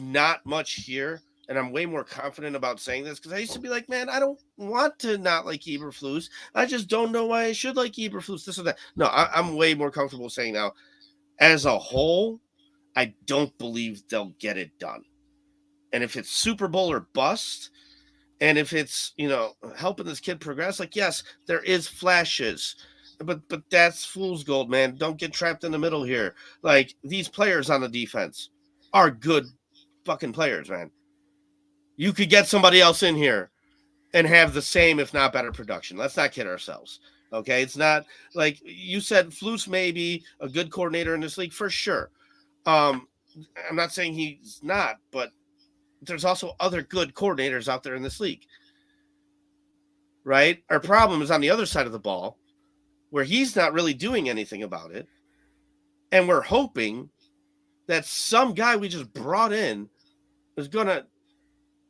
not much here. And I'm way more confident about saying this because I used to be like, man, I don't want to not like Eberflus. I just don't know why I should like Eberflus, this or that. No, I'm way more comfortable saying now, as a whole, I don't believe they'll get it done. And if it's Super Bowl or bust, and if it's, helping this kid progress, like, yes, there is flashes, but that's fool's gold, man. Don't get trapped in the middle here. Like, these players on the defense are good fucking players, man. You could get somebody else in here and have the same, if not better, production. Let's not kid ourselves. Okay. It's not like you said, Flus may be a good coordinator in this league for sure. I'm not saying he's not, but there's also other good coordinators out there in this league. Right? Our problem is on the other side of the ball where he's not really doing anything about it. And we're hoping that some guy we just brought in is going to,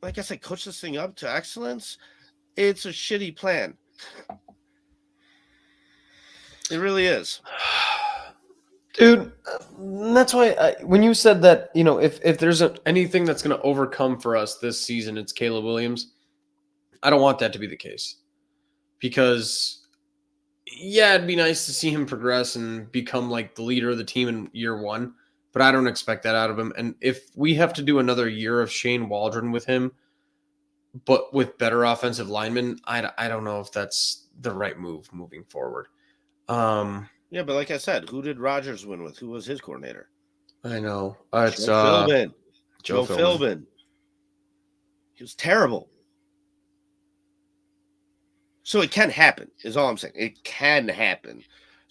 like I said, coach this thing up to excellence. It's a shitty plan. It really is. Dude, that's why when you said that, if there's anything that's going to overcome for us this season, it's Caleb Williams. I don't want that to be the case because, it'd be nice to see him progress and become like the leader of the team in year one. But I don't expect that out of him. And if we have to do another year of Shane Waldron with him, but with better offensive linemen, I don't know if that's the right move moving forward. Yeah, but like I said, who did Rodgers win with? Who was his coordinator? I know. It's Joe Philbin. Joe Philbin. He was terrible. So it can happen, is all I'm saying. It can happen.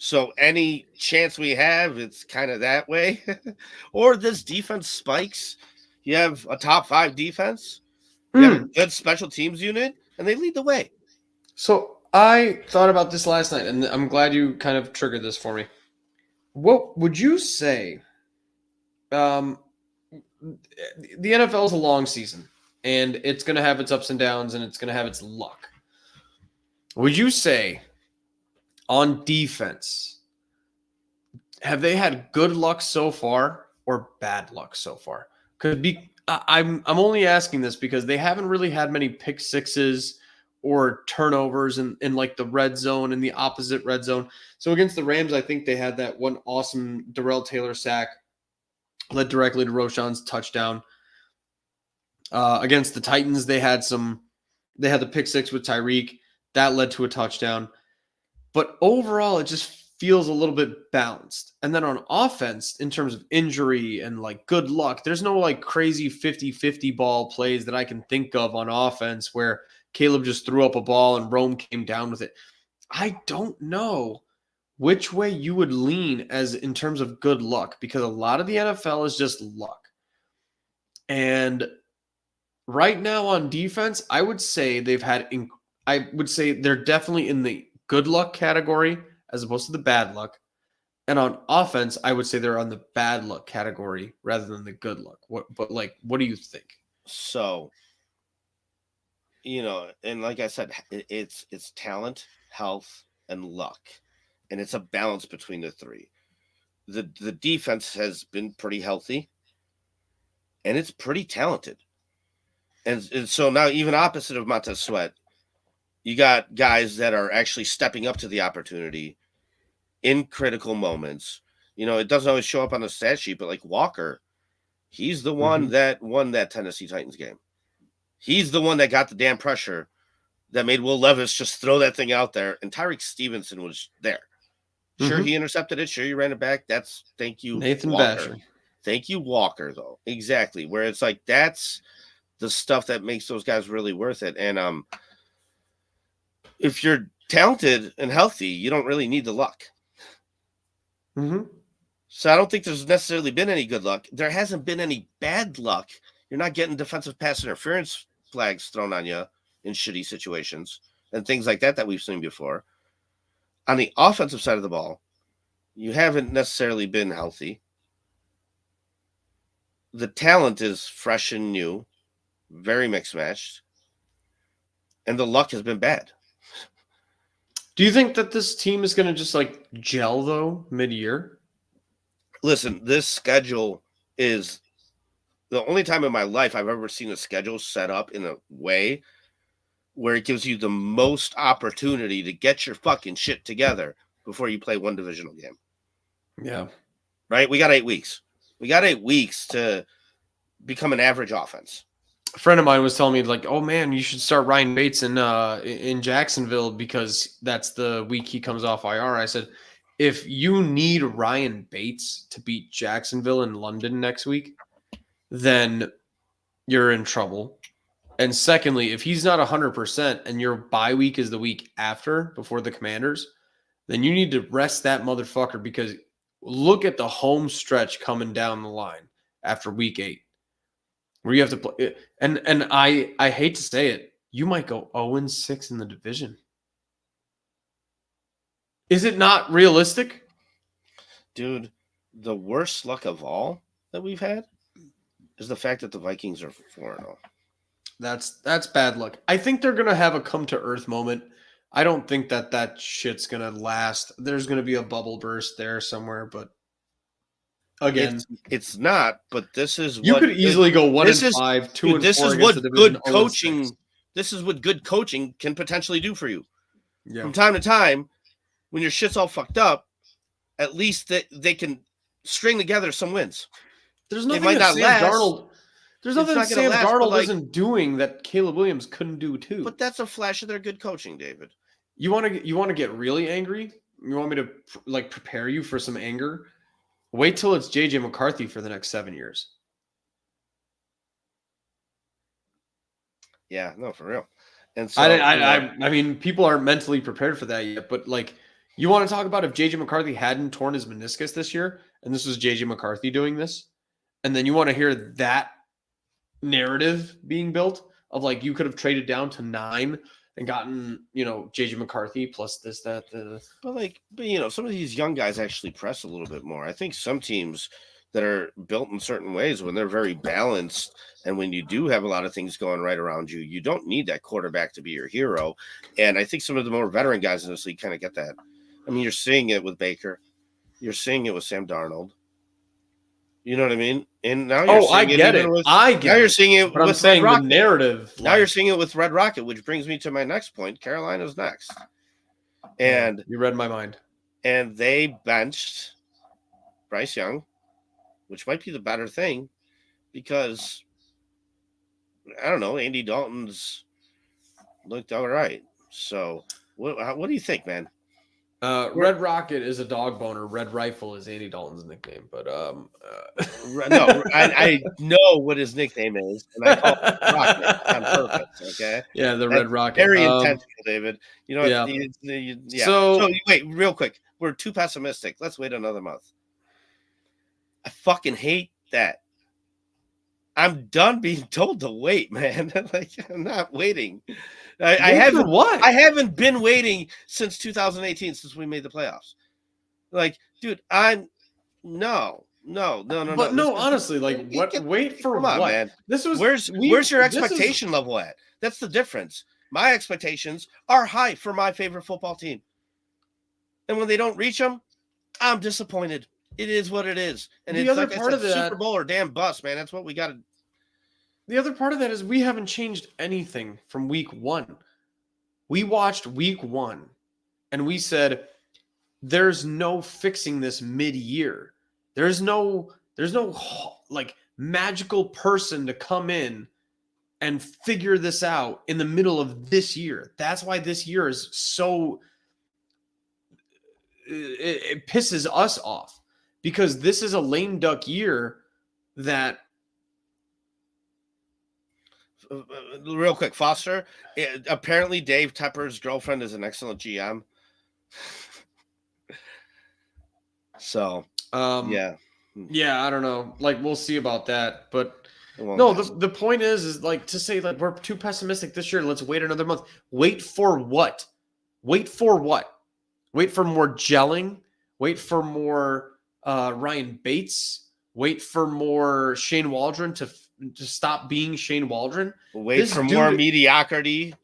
So any chance we have, it's kind of that way. Or this defense spikes. You have a top 5 defense. You have a good special teams unit, and they lead the way. So I thought about this last night, and I'm glad you kind of triggered this for me. What would you say? The NFL is a long season, and it's going to have its ups and downs, and it's going to have its luck. Would you say on defense, have they had good luck so far or bad luck so far? I'm only asking this because they haven't really had many pick sixes or turnovers in like the red zone and the opposite red zone. So against the Rams, I think they had that one awesome Darrell Taylor sack led directly to Roschon's touchdown. Against the Titans, they had the pick six with Tyreek. That led to a touchdown. But overall, it just feels a little bit balanced. And then on offense, in terms of injury and like good luck, there's no like crazy 50-50 ball plays that I can think of on offense where Caleb just threw up a ball and Rome came down with it. I don't know which way you would lean as in terms of good luck, because a lot of the NFL is just luck. And right now on defense, I would say I would say they're definitely in the good luck category as opposed to the bad luck. And on offense, I would say they're on the bad luck category rather than the good luck. What do you think? So, and like I said, it's talent, health, and luck. And it's a balance between the three. The defense has been pretty healthy, and it's pretty talented. And so now, even opposite of Montez Sweat, you got guys that are actually stepping up to the opportunity in critical moments. It doesn't always show up on the stat sheet, but like Walker, he's the one that won that Tennessee Titans game. He's the one that got the damn pressure that made Will Levis just throw that thing out there. And Tyreek Stevenson was there. Sure, he intercepted it. Sure, he ran it back. Thank you, Nathan Walker. Basher. Thank you, Walker, though. Exactly. Where it's like, that's the stuff that makes those guys really worth it. And if you're talented and healthy, you don't really need the luck. So I don't think there's necessarily been any good luck. There hasn't been any bad luck. You're not getting defensive pass interference flags thrown on you in shitty situations and things like that we've seen before. On the offensive side of the ball, you haven't necessarily been healthy. The talent is fresh and new, very mixed matched, and the luck has been bad. Do you think that this team is going to just like gel though mid-year? Listen, this schedule is the only time in my life I've ever seen a schedule set up in a way where it gives you the most opportunity to get your fucking shit together before you play one divisional game. Yeah. Right? We got 8 weeks. We got 8 weeks to become an average offense. A friend of mine was telling me, like, oh man, you should start Ryan Bates in Jacksonville because that's the week he comes off IR. I said, if you need Ryan Bates to beat Jacksonville in London next week, then you're in trouble. And secondly, if he's not 100% and your bye week is the week after, before the Commanders, then you need to rest that motherfucker, because look at the home stretch coming down the line after week 8. Where you have to play, and I hate to say it, you might go 0-6 in the division. Is it not realistic? Dude, the worst luck of all that we've had is the fact that the Vikings are 4-0. That's bad luck. I think they're gonna have a come to earth moment. I don't think that shit's gonna last. There's gonna be a bubble burst there somewhere, but again, it's not. But this is you could easily go 1-5, 2-4. This is what good coaching. This is what good coaching can potentially do for you. Yeah. From time to time, when your shit's all fucked up, at least they can string together some wins. There's nothing might that not Sam last. Darnold. There's nothing that Sam Darnold like, isn't doing that Caleb Williams couldn't do too. But that's a flash of their good coaching, David. You want to get really angry? You want me to like prepare you for some anger? Wait till it's JJ McCarthy for the next 7 years. Yeah, no, for real. And so I mean, people aren't mentally prepared for that yet. But like, you want to talk about if JJ McCarthy hadn't torn his meniscus this year, and this was JJ McCarthy doing this, and then you want to hear that narrative being built of like you could have traded down to 9 and gotten, JJ McCarthy plus this, that. But some of these young guys actually press a little bit more. I think some teams that are built in certain ways, when they're very balanced and when you do have a lot of things going right around you, you don't need that quarterback to be your hero. And I think some of the more veteran guys in this league kind of get that. I mean, you're seeing it with Baker. You're seeing it with Sam Darnold. You know what I mean? And now you're seeing I get it. Now you're seeing it but with I'm saying Red Rocket. The narrative. Now you're seeing it with Red Rocket, which brings me to my next point. Carolina's next. And you read my mind. And they benched Bryce Young, which might be the better thing because, I don't know, Andy Dalton's looked all right. So what do you think, man? Red Rocket is a dog boner. Red Rifle is Andy Dalton's nickname, but no, I know what his nickname is, and I call it Rocket on purpose. Okay, yeah, the That's Red Rocket. very intentional, David. You know, yeah. Yeah. So wait, real quick, we're too pessimistic. Let's wait another month. I fucking hate that. I'm done being told to wait, man. Like, I'm not waiting. I haven't. What? I haven't been waiting since 2018, since we made the playoffs. Like, dude, no. But no, honestly, like, what? Wait for come what? on, man. This was where's your expectation level at? That's the difference. My expectations are high for my favorite football team, and when they don't reach them, I'm disappointed. It is what it is, and the it's other like part of that, Super Bowl or damn bust, man. That's what we got to. The other part of that is we haven't changed anything from week 1. We watched week 1 and we said, there's no fixing this mid-year. There's no like magical person to come in and figure this out in the middle of this year. That's why this year is so, it pisses us off, because this is a lame duck year that, real quick, Foster. Apparently, Dave Tepper's girlfriend is an excellent GM. So, yeah, I don't know. Like, we'll see about that. But well, no, the point is like to say like we're too pessimistic this year. Let's wait another month. Wait for what? Wait for what? Wait for more gelling. Wait for more Ryan Bates. Wait for more Shane Waldron to stop being Shane Waldron. Wait for more mediocrity.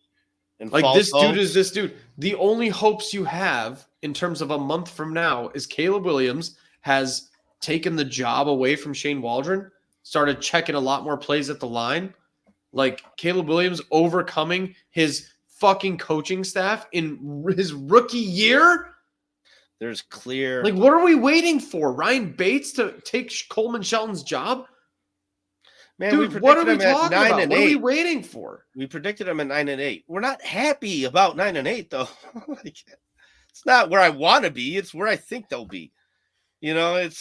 And like this hopes. Dude is this dude. The only hopes you have in terms of a month from now is Caleb Williams has taken the job away from Shane Waldron, started checking a lot more plays at the line. Like Caleb Williams overcoming his fucking coaching staff in his rookie year. There's clear. Like, what are we waiting for? Ryan Bates to take Coleman Shelton's job? Man, dude, what are we talking about? What are we waiting for? We predicted him at 9-8. We're not happy about 9-8 though. Like, it's not where I want to be. It's where I think they'll be. You know, it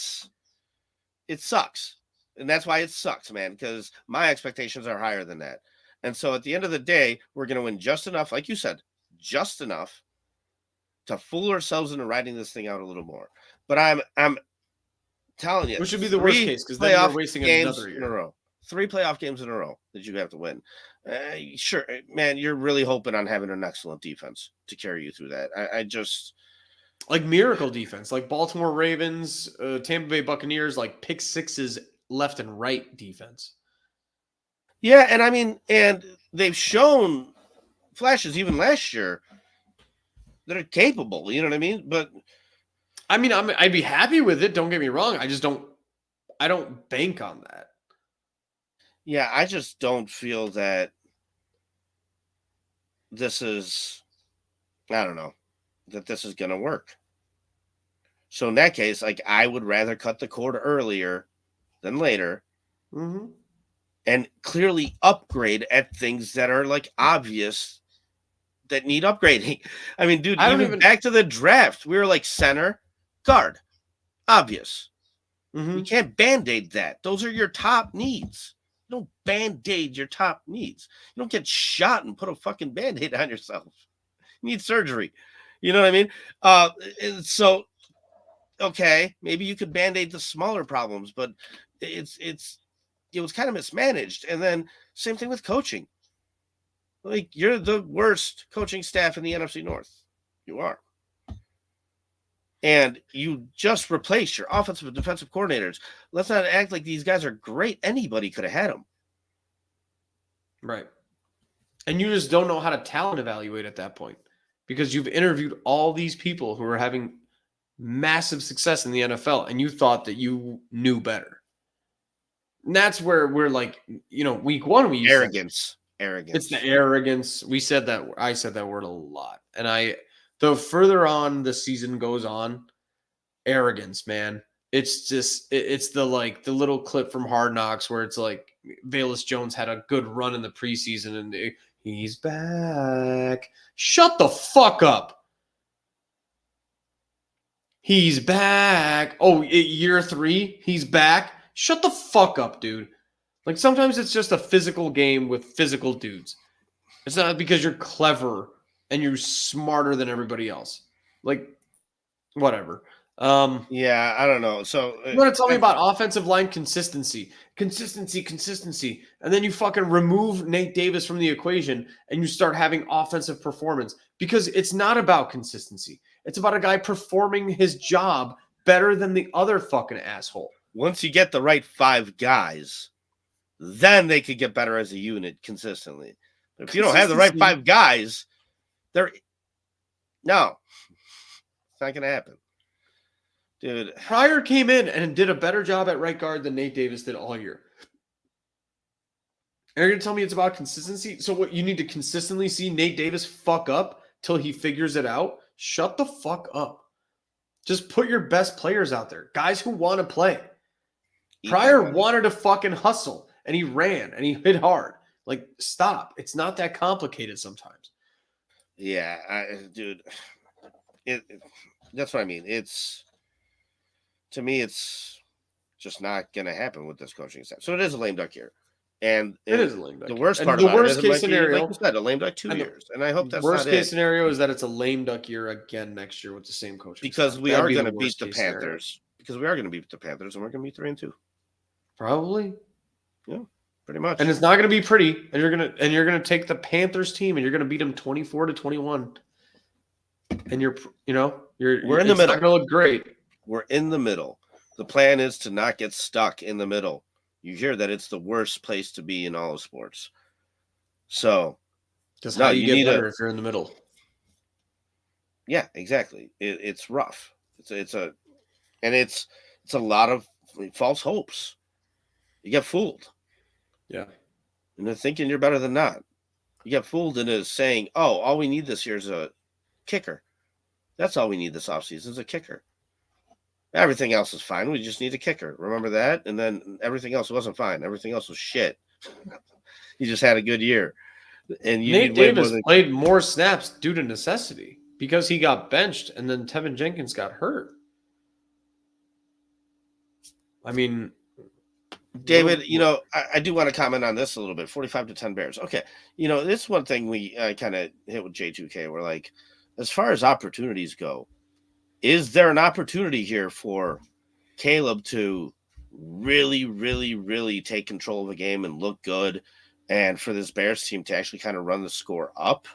sucks, and that's why it sucks, man. Because my expectations are higher than that, and so at the end of the day, we're going to win just enough, like you said, just enough to fool ourselves into riding this thing out a little more. But I'm telling you, which would be the worst case, because then you're wasting another year in a row. 3 playoff games in a row that you have to win. Sure, man, you're really hoping on having an excellent defense to carry you through that. I just like miracle defense, like Baltimore Ravens, Tampa Bay Buccaneers, like pick sixes left and right defense. Yeah, and I mean, and they've shown flashes even last year that are capable. You know what I mean? But I mean, I'd be happy with it. Don't get me wrong. I don't bank on that. Yeah, I just don't feel that this is, I don't know, that this is going to work. So in that case, like, I would rather cut the cord earlier than later, and clearly upgrade at things that are like obvious that need upgrading. I mean, dude, even back to the draft, we were like center, guard, obvious. You can't band-aid that. Those are your top needs. You don't band-aid your top needs. You don't get shot and put a fucking band-aid on yourself. You need surgery. You know what I mean? So, okay, maybe you could band-aid the smaller problems, but it was kind of mismanaged. And then same thing with coaching. Like, you're the worst coaching staff in the NFC North. You are. And you just replaced your offensive and defensive coordinators. Let's not act like these guys are great. Anybody could have had them. Right. And you just don't know how to talent evaluate at that point, because you've interviewed all these people who are having massive success in the NFL, and you thought that you knew better. And that's where we're like, you know, week 1 we used arrogance. It's the arrogance. We said that. I said that word a lot. And the further on the season goes on, arrogance, man. It's just, it's the little clip from Hard Knocks where it's like Velus Jones had a good run in the preseason and he's back. Shut the fuck up. He's back. Oh, year 3, he's back. Shut the fuck up, dude. Like, sometimes it's just a physical game with physical dudes. It's not because you're clever and you're smarter than everybody else. Like, whatever. Yeah, I don't know. So You want to tell me about offensive line consistency, and then you fucking remove Nate Davis from the equation and you start having offensive performance, because it's not about consistency. It's about a guy performing his job better than the other fucking asshole. once you get the right 5 guys, then they could get better as a unit consistently. But if you don't have the right 5 guys, no, it's not going to happen. Dude, Pryor came in and did a better job at right guard than Nate Davis did all year. And you're going to tell me it's about consistency? So what, you need to consistently see Nate Davis fuck up till he figures it out? Shut the fuck up. Just put your best players out there. Guys who want to play. Pryor wanted to fucking hustle, and he ran, and he hit hard. Like, stop. It's not that complicated sometimes. yeah, dude, that's what I mean. To me, it's just not going to happen with this coaching staff. So it is a lame duck year. And it is a lame duck. The worst and part the about worst it is case it might scenario, be, like you said, a lame duck 2 years. And I hope that's worst not case it. scenario is that it's a lame duck year again next year with the same coaching Because staff. we That'd are be going to the beat worst the case scenario. Panthers. Because we are going to beat the Panthers, and we're going to be 3-2. Probably. Yeah, pretty much. And it's not going to be pretty. And you're gonna take the Panthers team and you're going to beat them 24-21. And we're in the middle. It's not going to look great. We're in the middle. The plan is to not get stuck in the middle. You hear that it's the worst place to be in all of sports. So, Just how you get better if you're in the middle. Yeah, exactly. It's rough. It's a lot of false hopes. You get fooled. Yeah. And they're thinking you're better than not. You get fooled into saying, oh, all we need this year is a kicker. That's all we need this offseason is a kicker. Everything else is fine. We just need a kicker. Remember that? And then everything else wasn't fine. Everything else was shit. You just had a good year. And Nate Davis played more snaps due to necessity because he got benched and then Tevin Jenkins got hurt. I mean, David, I do want to comment on this a little bit. 45-10 Bears. Okay. This is one thing we kind of hit with J2K. We're like, as far as opportunities go, is there an opportunity here for Caleb to really, really, really take control of a game and look good, and for this Bears team to actually kind of run the score up?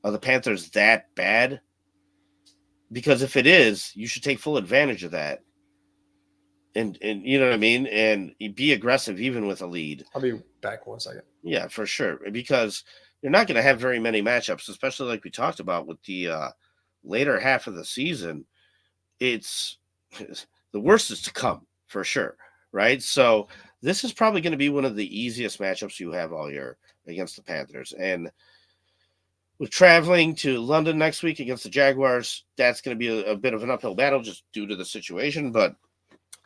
Are the Panthers that bad? Because if it is, you should take full advantage of that. And you know what I mean? And be aggressive even with a lead. I'll be back 1 second. Yeah, for sure. Because you're not going to have very many matchups, especially like we talked about with the later half of the season. It's the worst is to come for sure, right? So this is probably going to be one of the easiest matchups you have all year against the Panthers. And with traveling to London next week against the Jaguars, that's going to be a bit of an uphill battle just due to the situation. But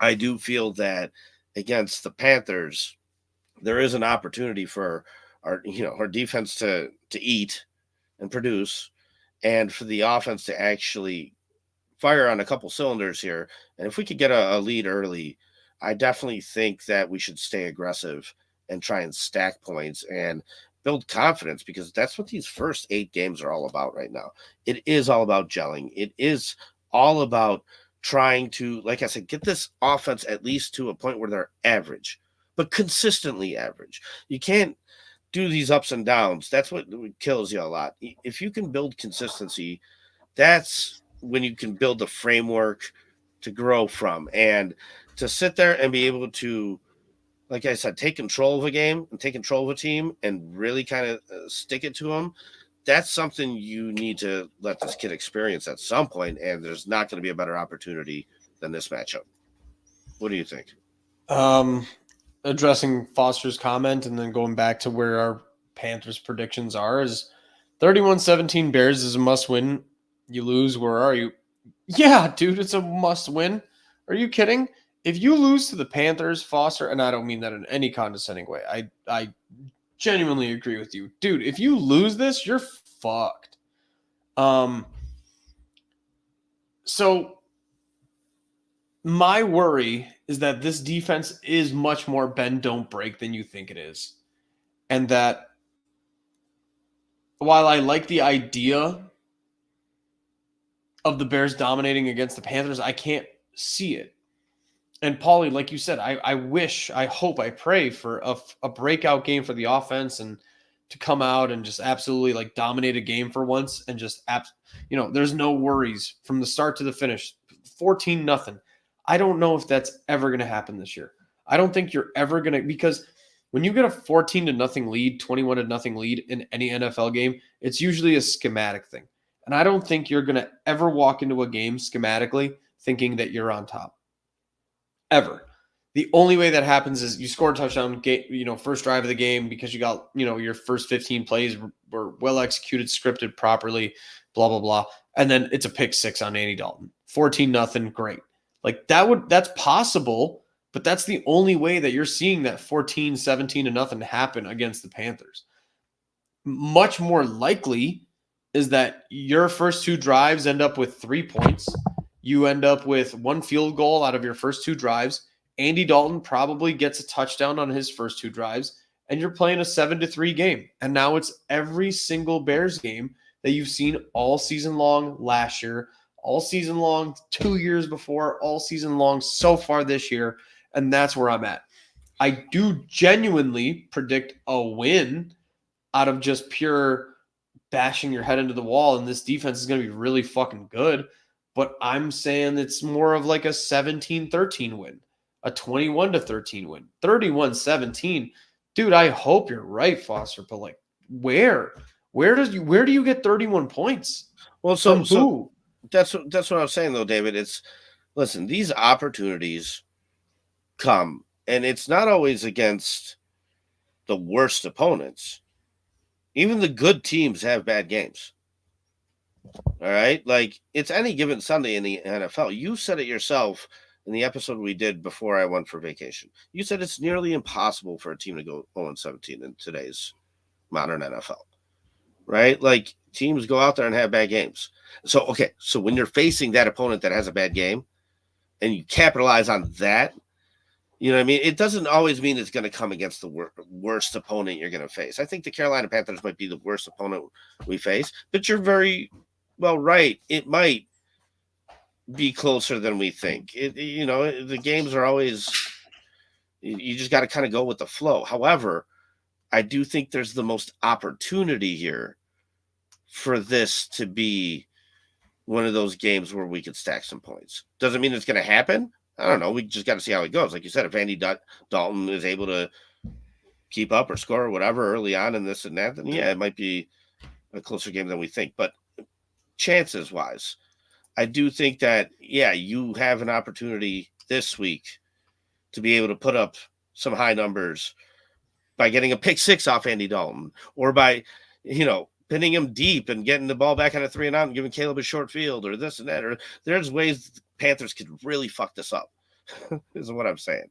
I do feel that against the Panthers, there is an opportunity for our defense to eat and produce, and for the offense to actually fire on a couple cylinders here. And if we could get a lead early, I definitely think that we should stay aggressive and try and stack points and build confidence, because that's what these first 8 games are all about right now. It is all about gelling. It is all about trying to, like I said, get this offense at least to a point where they're average, but consistently average. You can't do these ups and downs. That's what kills you a lot. If you can build consistency, that's when you can build the framework to grow from, and to sit there and be able to, like I said, take control of a game and take control of a team and really kind of stick it to them. That's something you need to let this kid experience at some point, and there's not going to be a better opportunity than this matchup. What do you think? Addressing Foster's comment and then going back to where our Panthers predictions are, is 31-17 Bears is a must win. You lose, where are you? Yeah, dude, it's a must win. Are you kidding? If you lose to the Panthers, Foster, and I don't mean that in any condescending way, I genuinely agree with you. Dude, if you lose this, you're fucked. So My worry is that this defense is much more bend, don't break than you think it is. And that while I like the idea of the Bears dominating against the Panthers, I can't see it. And Paulie, like you said, I wish, I hope, I pray for a breakout game for the offense and to come out and just absolutely like dominate a game for once and just there's no worries from the start to the finish. 14-0. I don't know if that's ever going to happen this year. I don't think you're ever going to, because when you get a 14-0 lead, 21-0 lead in any NFL game, it's usually a schematic thing. And I don't think you're going to ever walk into a game schematically thinking that you're on top. Ever. The only way that happens is you score a touchdown, first drive of the game because you got, your first 15 plays were well executed, scripted properly, blah, blah, blah. And then it's a pick six on Andy Dalton. 14-0, great. Like that's possible, but that's the only way that you're seeing that 17-0 happen against the Panthers. Much more likely is that your first two drives end up with 3 points. You end up with one field goal out of your first two drives. Andy Dalton probably gets a touchdown on his first two drives, and you're playing a 7-3 game. And now it's every single Bears game that you've seen all season long last year, all season long 2 years before, all season long so far this year. And that's where I'm at. I do genuinely predict a win out of just pure bashing your head into the wall, and this defense is going to be really fucking good. But I'm saying it's more of like a 17-13 win, a 21-13 win, 31-17. Dude, I hope you're right, Foster. But like, where do you get 31 points? Well, so that's what I was saying though, David. Listen, these opportunities come, and it's not always against the worst opponents. Even the good teams have bad games. All right. Like, it's any given Sunday in the NFL. You said it yourself in the episode we did before I went for vacation. You said it's nearly impossible for a team to go 0-17 in today's modern NFL. Right? Like, teams go out there and have bad games. So when you're facing that opponent that has a bad game and you capitalize on that, you know what I mean? It doesn't always mean it's going to come against the worst opponent you're going to face. I think the Carolina Panthers might be the worst opponent we face, but you're very well right. It might be closer than we think. The games are always, you just got to kind of go with the flow. However, I do think there's the most opportunity here for this to be one of those games where we could stack some points. Doesn't mean it's going to happen. I don't know. We just got to see how it goes. Like you said, if Andy Dalton is able to keep up or score or whatever early on in this and that, then yeah, it might be a closer game than we think. But chances wise, I do think that, yeah, you have an opportunity this week to be able to put up some high numbers by getting a pick six off Andy Dalton, or by, pinning him deep and getting the ball back on a 3-and-out and giving Caleb a short field, or this and that. Or there's ways the Panthers could really fuck this up, is what I'm saying.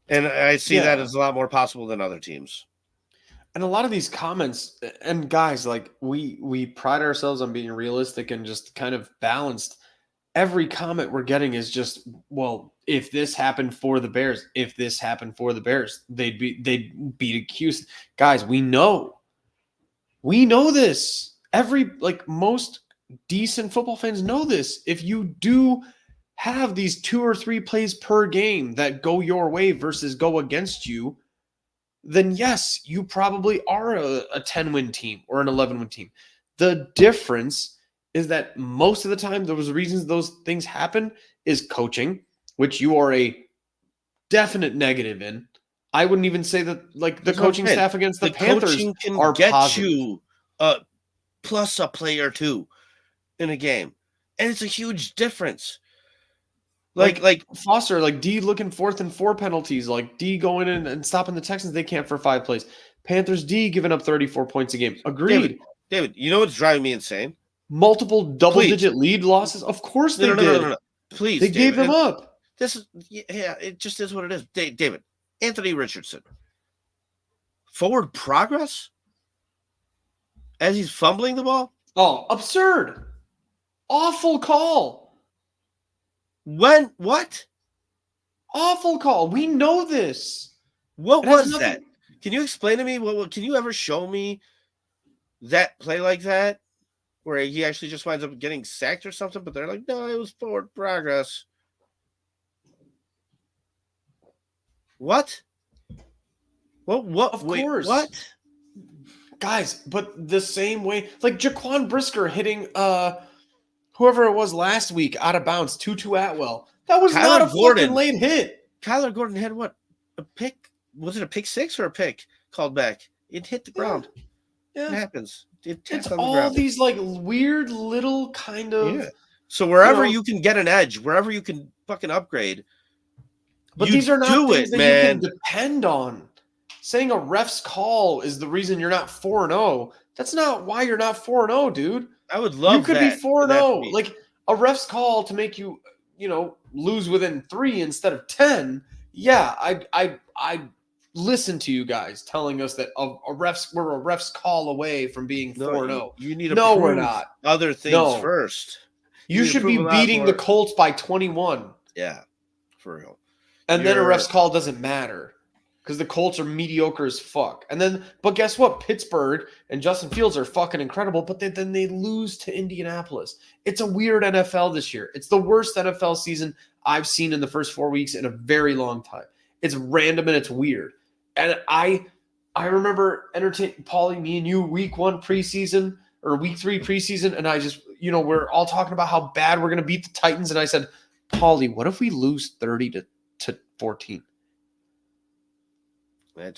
And I see that as a lot more possible than other teams. And a lot of these comments, and guys, like we pride ourselves on being realistic and just kind of balanced. Every comment we're getting is just, well, if this happened for the Bears, they'd beat accused. Guys, we know this. Most decent football fans know this. If you do have these 2 or 3 plays per game that go your way versus go against you, then yes, you probably are a 10-win team or an 11-win team. The difference is that most of the time, those reasons those things happen is coaching, which you are a definite negative in. I wouldn't even say that the coaching staff against the Panthers can are get positive. You plus a play or two in a game, and it's a huge difference. Like Foster, like D looking 4th and 4 penalties, like D going in and stopping the Texans, they can't for 5 plays. Panthers D giving up 34 points a game. Agreed. David, you know what's driving me insane? Multiple double-digit lead losses. Of course they did. No. Please, they David, gave them up. It just is what it is. David, Anthony Richardson, forward progress as he's fumbling the ball. Oh, absurd! Awful call. When? What? Awful call. We know this. What It has was nothing- that? Can you explain to me? Can you ever show me that play like that where he actually just winds up getting sacked or something? But they're like, no, it was forward progress. What? What? Of wait, course. What? Guys, but the same way, like Jaquan Brisker hitting whoever it was last week out of bounds, Tutu Atwell. That was Kyler not a Gordon. fucking late hit. Kyler Gordon had what? A pick? Was it a pick six or a pick called back? It hit the ground. Yeah. It happens. It's on the all ground. these like weird little kind of. Yeah. So wherever you know- you can get an edge, wherever you can fucking upgrade, But you these are not do things it, that man. you can depend on. Saying a ref's call is the reason you're not 4-0. That's not why you're not 4-0, dude. I would love You could that, be for that to 4-0. be- Like a ref's call to make you, lose within 3 instead of 10. Yeah, I listen to you guys telling us that we're a ref's call away from being 4-0. You need to No, we're prove not. other things No. first. You need to should be prove a lot beating the more. Colts by 21. Yeah, for real. And then a You're- ref's call doesn't matter because the Colts are mediocre as fuck. But guess what? Pittsburgh and Justin Fields are fucking incredible, but then they lose to Indianapolis. It's a weird NFL this year. It's the worst NFL season I've seen in the first 4 weeks in a very long time. It's random and it's weird. And I remember entertaining Paulie, me and you, week 1 preseason or week 3 preseason, and I just, we're all talking about how bad we're going to beat the Titans, and I said, Paulie, what if we lose 30 to 14?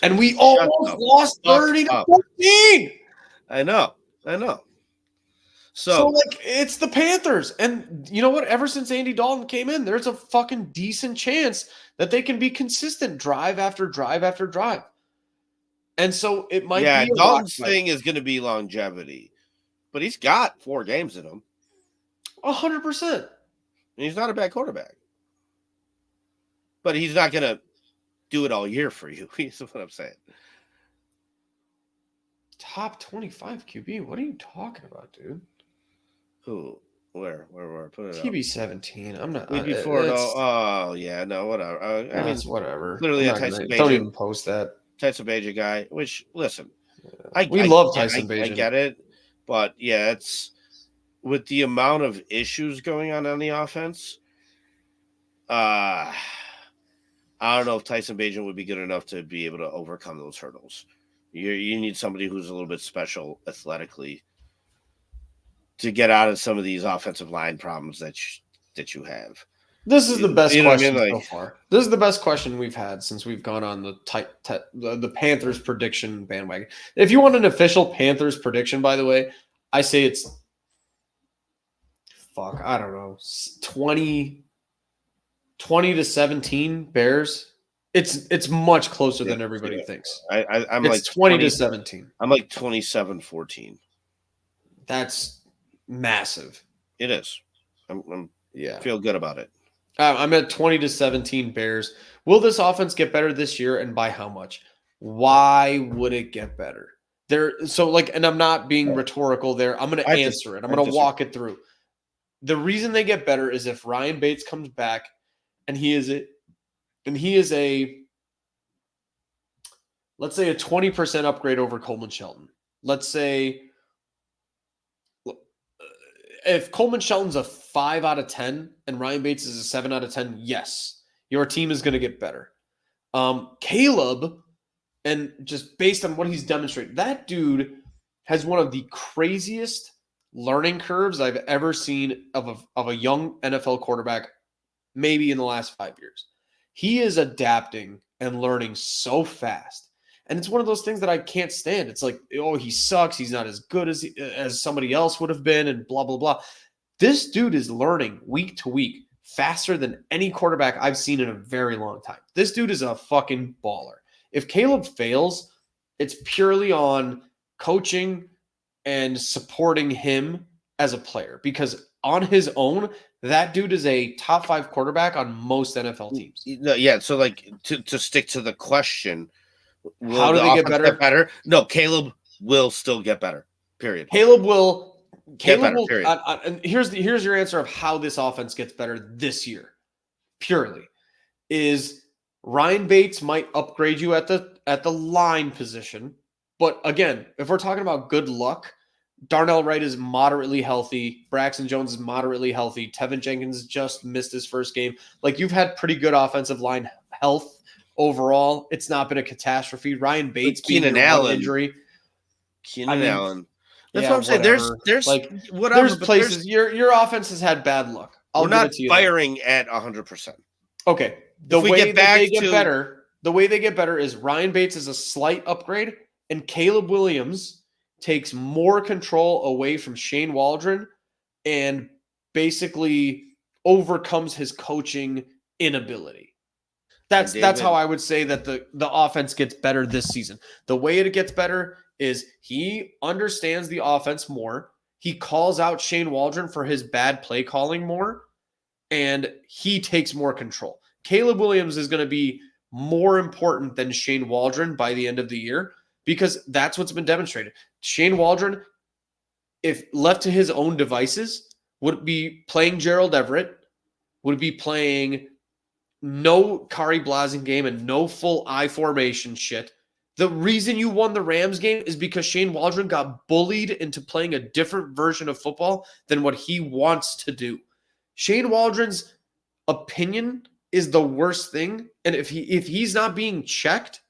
And we almost lost 30 to 14. I know. So, it's the Panthers. And you know what? Ever since Andy Dalton came in, there's a fucking decent chance that they can be consistent drive after drive after drive. And so it might be a Dalton's rock thing is going to be longevity. But he's got 4 games in him. 100%. And he's not a bad quarterback. But he's not going to do it all year for you. Is what I'm saying. Top 25 QB. What are you talking about, dude? Who? Where? Put it up. TB 17. I'm not. Week before, no. Oh, yeah, no, whatever. I mean, It's whatever. Clearly, I'm a not Tyson gonna- don't Bagent. even post that. Tyson Bagent guy, which, listen, We love Tyson Bagent. I get it. But, yeah, it's with the amount of issues going on the offense, I don't know if Tyson Bagent would be good enough to be able to overcome those hurdles. You need somebody who's a little bit special athletically to get out of some of these offensive line problems that you have. This is the best You know what I question mean? so far. This is the best question we've had since we've gone on the Panthers prediction bandwagon. If you want an official Panthers prediction, by the way, I say it's I don't know, 20 to 17 Bears. It's much closer than everybody thinks. I'm It's like 20 to 17. I'm like 27-14. That's massive. It is. I'm Yeah. feel good about it. I'm at 20 to 17 Bears. Will this offense get better this year, and by how much? Why would it get better? And I'm not being rhetorical there. I'm going to answer it. I'm going to walk it through. The reason they get better is if Ryan Bates comes back and he is a let's say a 20% upgrade over Coleman Shelton. Let's say if Coleman Shelton's a 5 out of 10 and Ryan Bates is a 7 out of 10, yes, your team is going to get better. Caleb, and just based on what he's demonstrated, that dude has one of the craziest learning curves I've ever seen of a young NFL quarterback, maybe in the last 5 years. He is adapting and learning so fast. And it's one of those things that I can't stand. It's like, oh, he sucks. He's not as good as somebody else would have been and blah, blah, blah. This dude is learning week to week faster than any quarterback I've seen in a very long time. This dude is a fucking baller. If Caleb fails, it's purely on coaching and supporting him as a player, because on his own, that dude is a top 5 quarterback on most NFL teams. Yeah, so like to stick to the question, how do they get better? No, Caleb will still get better. Period. Caleb will. Get better, period. And here's your answer of how this offense gets better this year. purely, is Ryan Bates might upgrade you at the line position. But again, if we're talking about good luck, Darnell Wright is moderately healthy. Braxton Jones is moderately healthy. Tevin Jenkins just missed his first game. Like, you've had pretty good offensive line health overall. It's not been a catastrophe. Ryan Bates being Keenan your one Allen. injury. Keenan Allen. That's Yeah, what I'm saying. whatever. There's like whatever. there's places your offense has had bad luck. I'll we're give not it to you firing at 100%. Okay. The way they get better is Ryan Bates is a slight upgrade, and Caleb Williams takes more control away from Shane Waldron and basically overcomes his coaching inability. That's how I would say that the offense gets better this season. The way it gets better is he understands the offense more. He calls out Shane Waldron for his bad play calling more, and he takes more control. Caleb Williams is going to be more important than Shane Waldron by the end of the year because that's what's been demonstrated. Shane Waldron, if left to his own devices, would be playing Gerald Everett, would be playing no Kari Blasing game and no full I formation shit. The reason you won the Rams game is because Shane Waldron got bullied into playing a different version of football than what he wants to do. Shane Waldron's opinion is the worst thing, and if he's not being checked,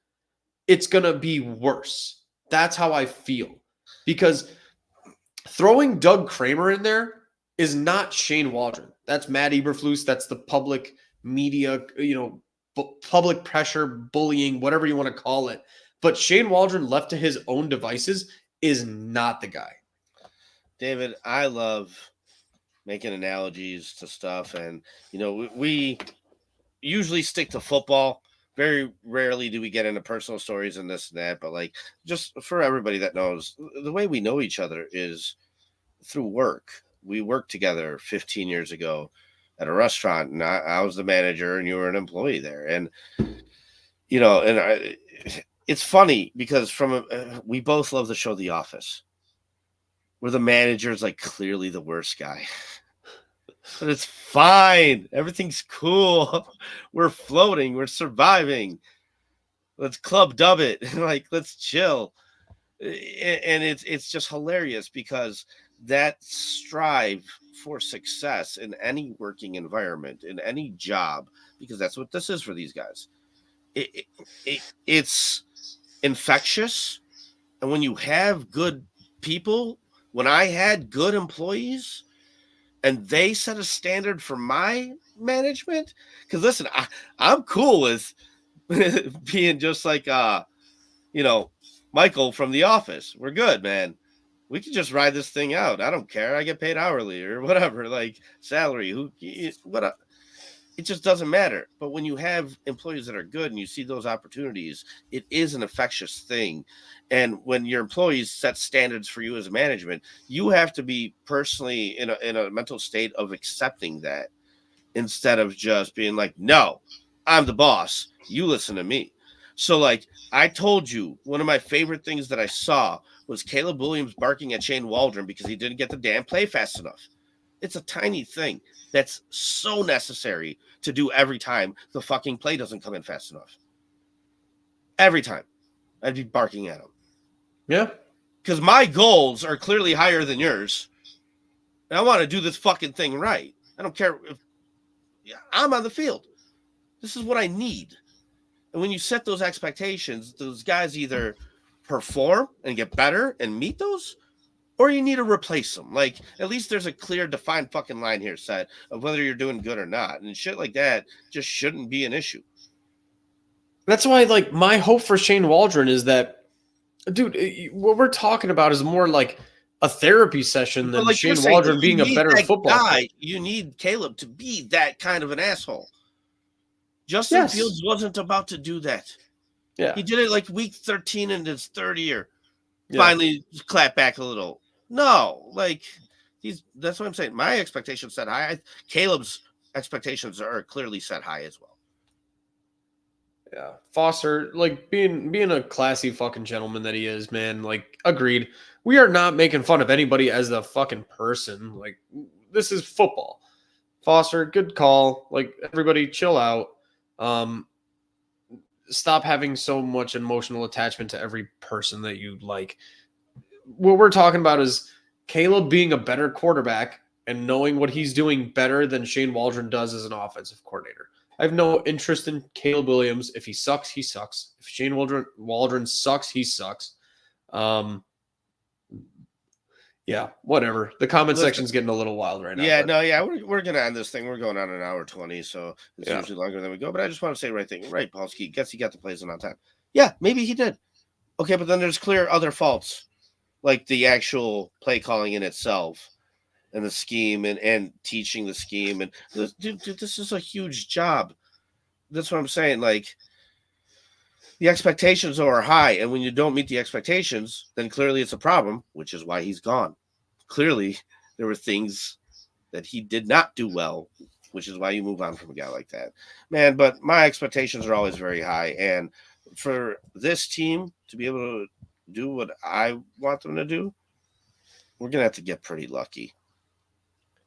it's going to be worse. That's how I feel. Because throwing Doug Kramer in there is not Shane Waldron. That's Matt Eberflus. That's the public media, public pressure, bullying, whatever you want to call it. But Shane Waldron, left to his own devices, is not the guy. David, I love making analogies to stuff. And, we usually stick to football. Very rarely do we get into personal stories and this and that. But, just for everybody that knows, the way we know each other is through work. We worked together 15 years ago at a restaurant, and I was the manager and you were an employee there. And, it's funny because we both love the show The Office, where the manager is clearly the worst guy. But it's fine. Everything's cool. We're floating. We're surviving. Let's club dub it. Let's chill. And it's just hilarious because that strive for success in any working environment, in any job, because that's what this is for these guys. It's infectious. And when you have good people, when I had good employees and they set a standard for my management, because listen, I'm cool with being just like Michael from The Office. We're good, man. We can just ride this thing out. I don't care. I get paid hourly or whatever, salary. It just doesn't matter. But when you have employees that are good and you see those opportunities, it is an infectious thing. And when your employees set standards for you as a management, you have to be personally in a mental state of accepting that instead of just being no, I'm the boss. You listen to me. So I told you, one of my favorite things that I saw was Caleb Williams barking at Shane Waldron because he didn't get the damn play fast enough. It's a tiny thing that's so necessary to do every time the fucking play doesn't come in fast enough. Every time I'd be barking at him. Yeah. Because my goals are clearly higher than yours. And I want to do this fucking thing right. I don't care if I'm on the field. This is what I need. And when you set those expectations, those guys either perform and get better and meet those, or you need to replace them. At least there's a clear, defined fucking line here set of whether you're doing good or not. And shit like that just shouldn't be an issue. That's why, my hope for Shane Waldron is that, dude, what we're talking about is more like a therapy session than Shane Waldron being a better football guy. You need Caleb to be that kind of an asshole. Justin Fields wasn't about to do that. Yeah. He did it week 13 in his third year. Yeah. Finally clap back a little. No, that's what I'm saying. My expectations set high. Caleb's expectations are clearly set high as well. Yeah. Foster, being a classy fucking gentleman that he is, man, agreed. We are not making fun of anybody as the fucking person. This is football. Foster, good call. Like, everybody chill out. Stop having so much emotional attachment to every person that you like. What we're talking about is Caleb being a better quarterback and knowing what he's doing better than Shane Waldron does as an offensive coordinator. I have no interest in Caleb Williams. If he sucks, he sucks. If Shane Waldron sucks, he sucks. Yeah, whatever. The comment section's getting a little wild right now. Yeah, we're gonna end this thing. We're going on an hour 20, so it's usually longer than we go. But I just want to say the right thing. Right, Paulski. Guess he got the plays in on time. Yeah, maybe he did. Okay, but then there's clear other faults, like the actual play calling in itself, and the scheme, and teaching the scheme. And dude, this is a huge job. That's what I'm saying. Like, the expectations are high, and when you don't meet the expectations, then clearly it's a problem, which is why he's gone. Clearly, there were things that he did not do well, which is why you move on from a guy like that. Man, but my expectations are always very high, and for this team to be able to do what I want them to do, we're going to have to get pretty lucky.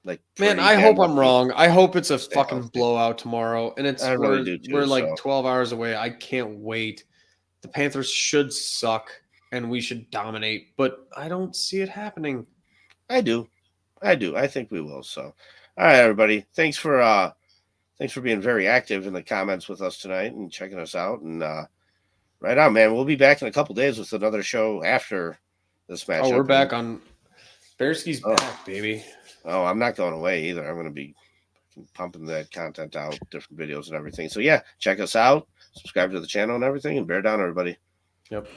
Like, man, I hope I'm wrong. I hope it's a fucking blowout tomorrow, and it's we're like 12 hours away. I can't wait. The Panthers should suck, and we should dominate, but I don't see it happening. I do. I think we will. So, all right, everybody. Thanks for being very active in the comments with us tonight and checking us out. And right on, man. We'll be back in a couple days with another show after this match. Oh, we're back on Bearski's back, baby. Oh, I'm not going away either. I'm going to be pumping that content out, different videos and everything. So, yeah, check us out, subscribe to the channel and everything, and bear down, everybody. Yep.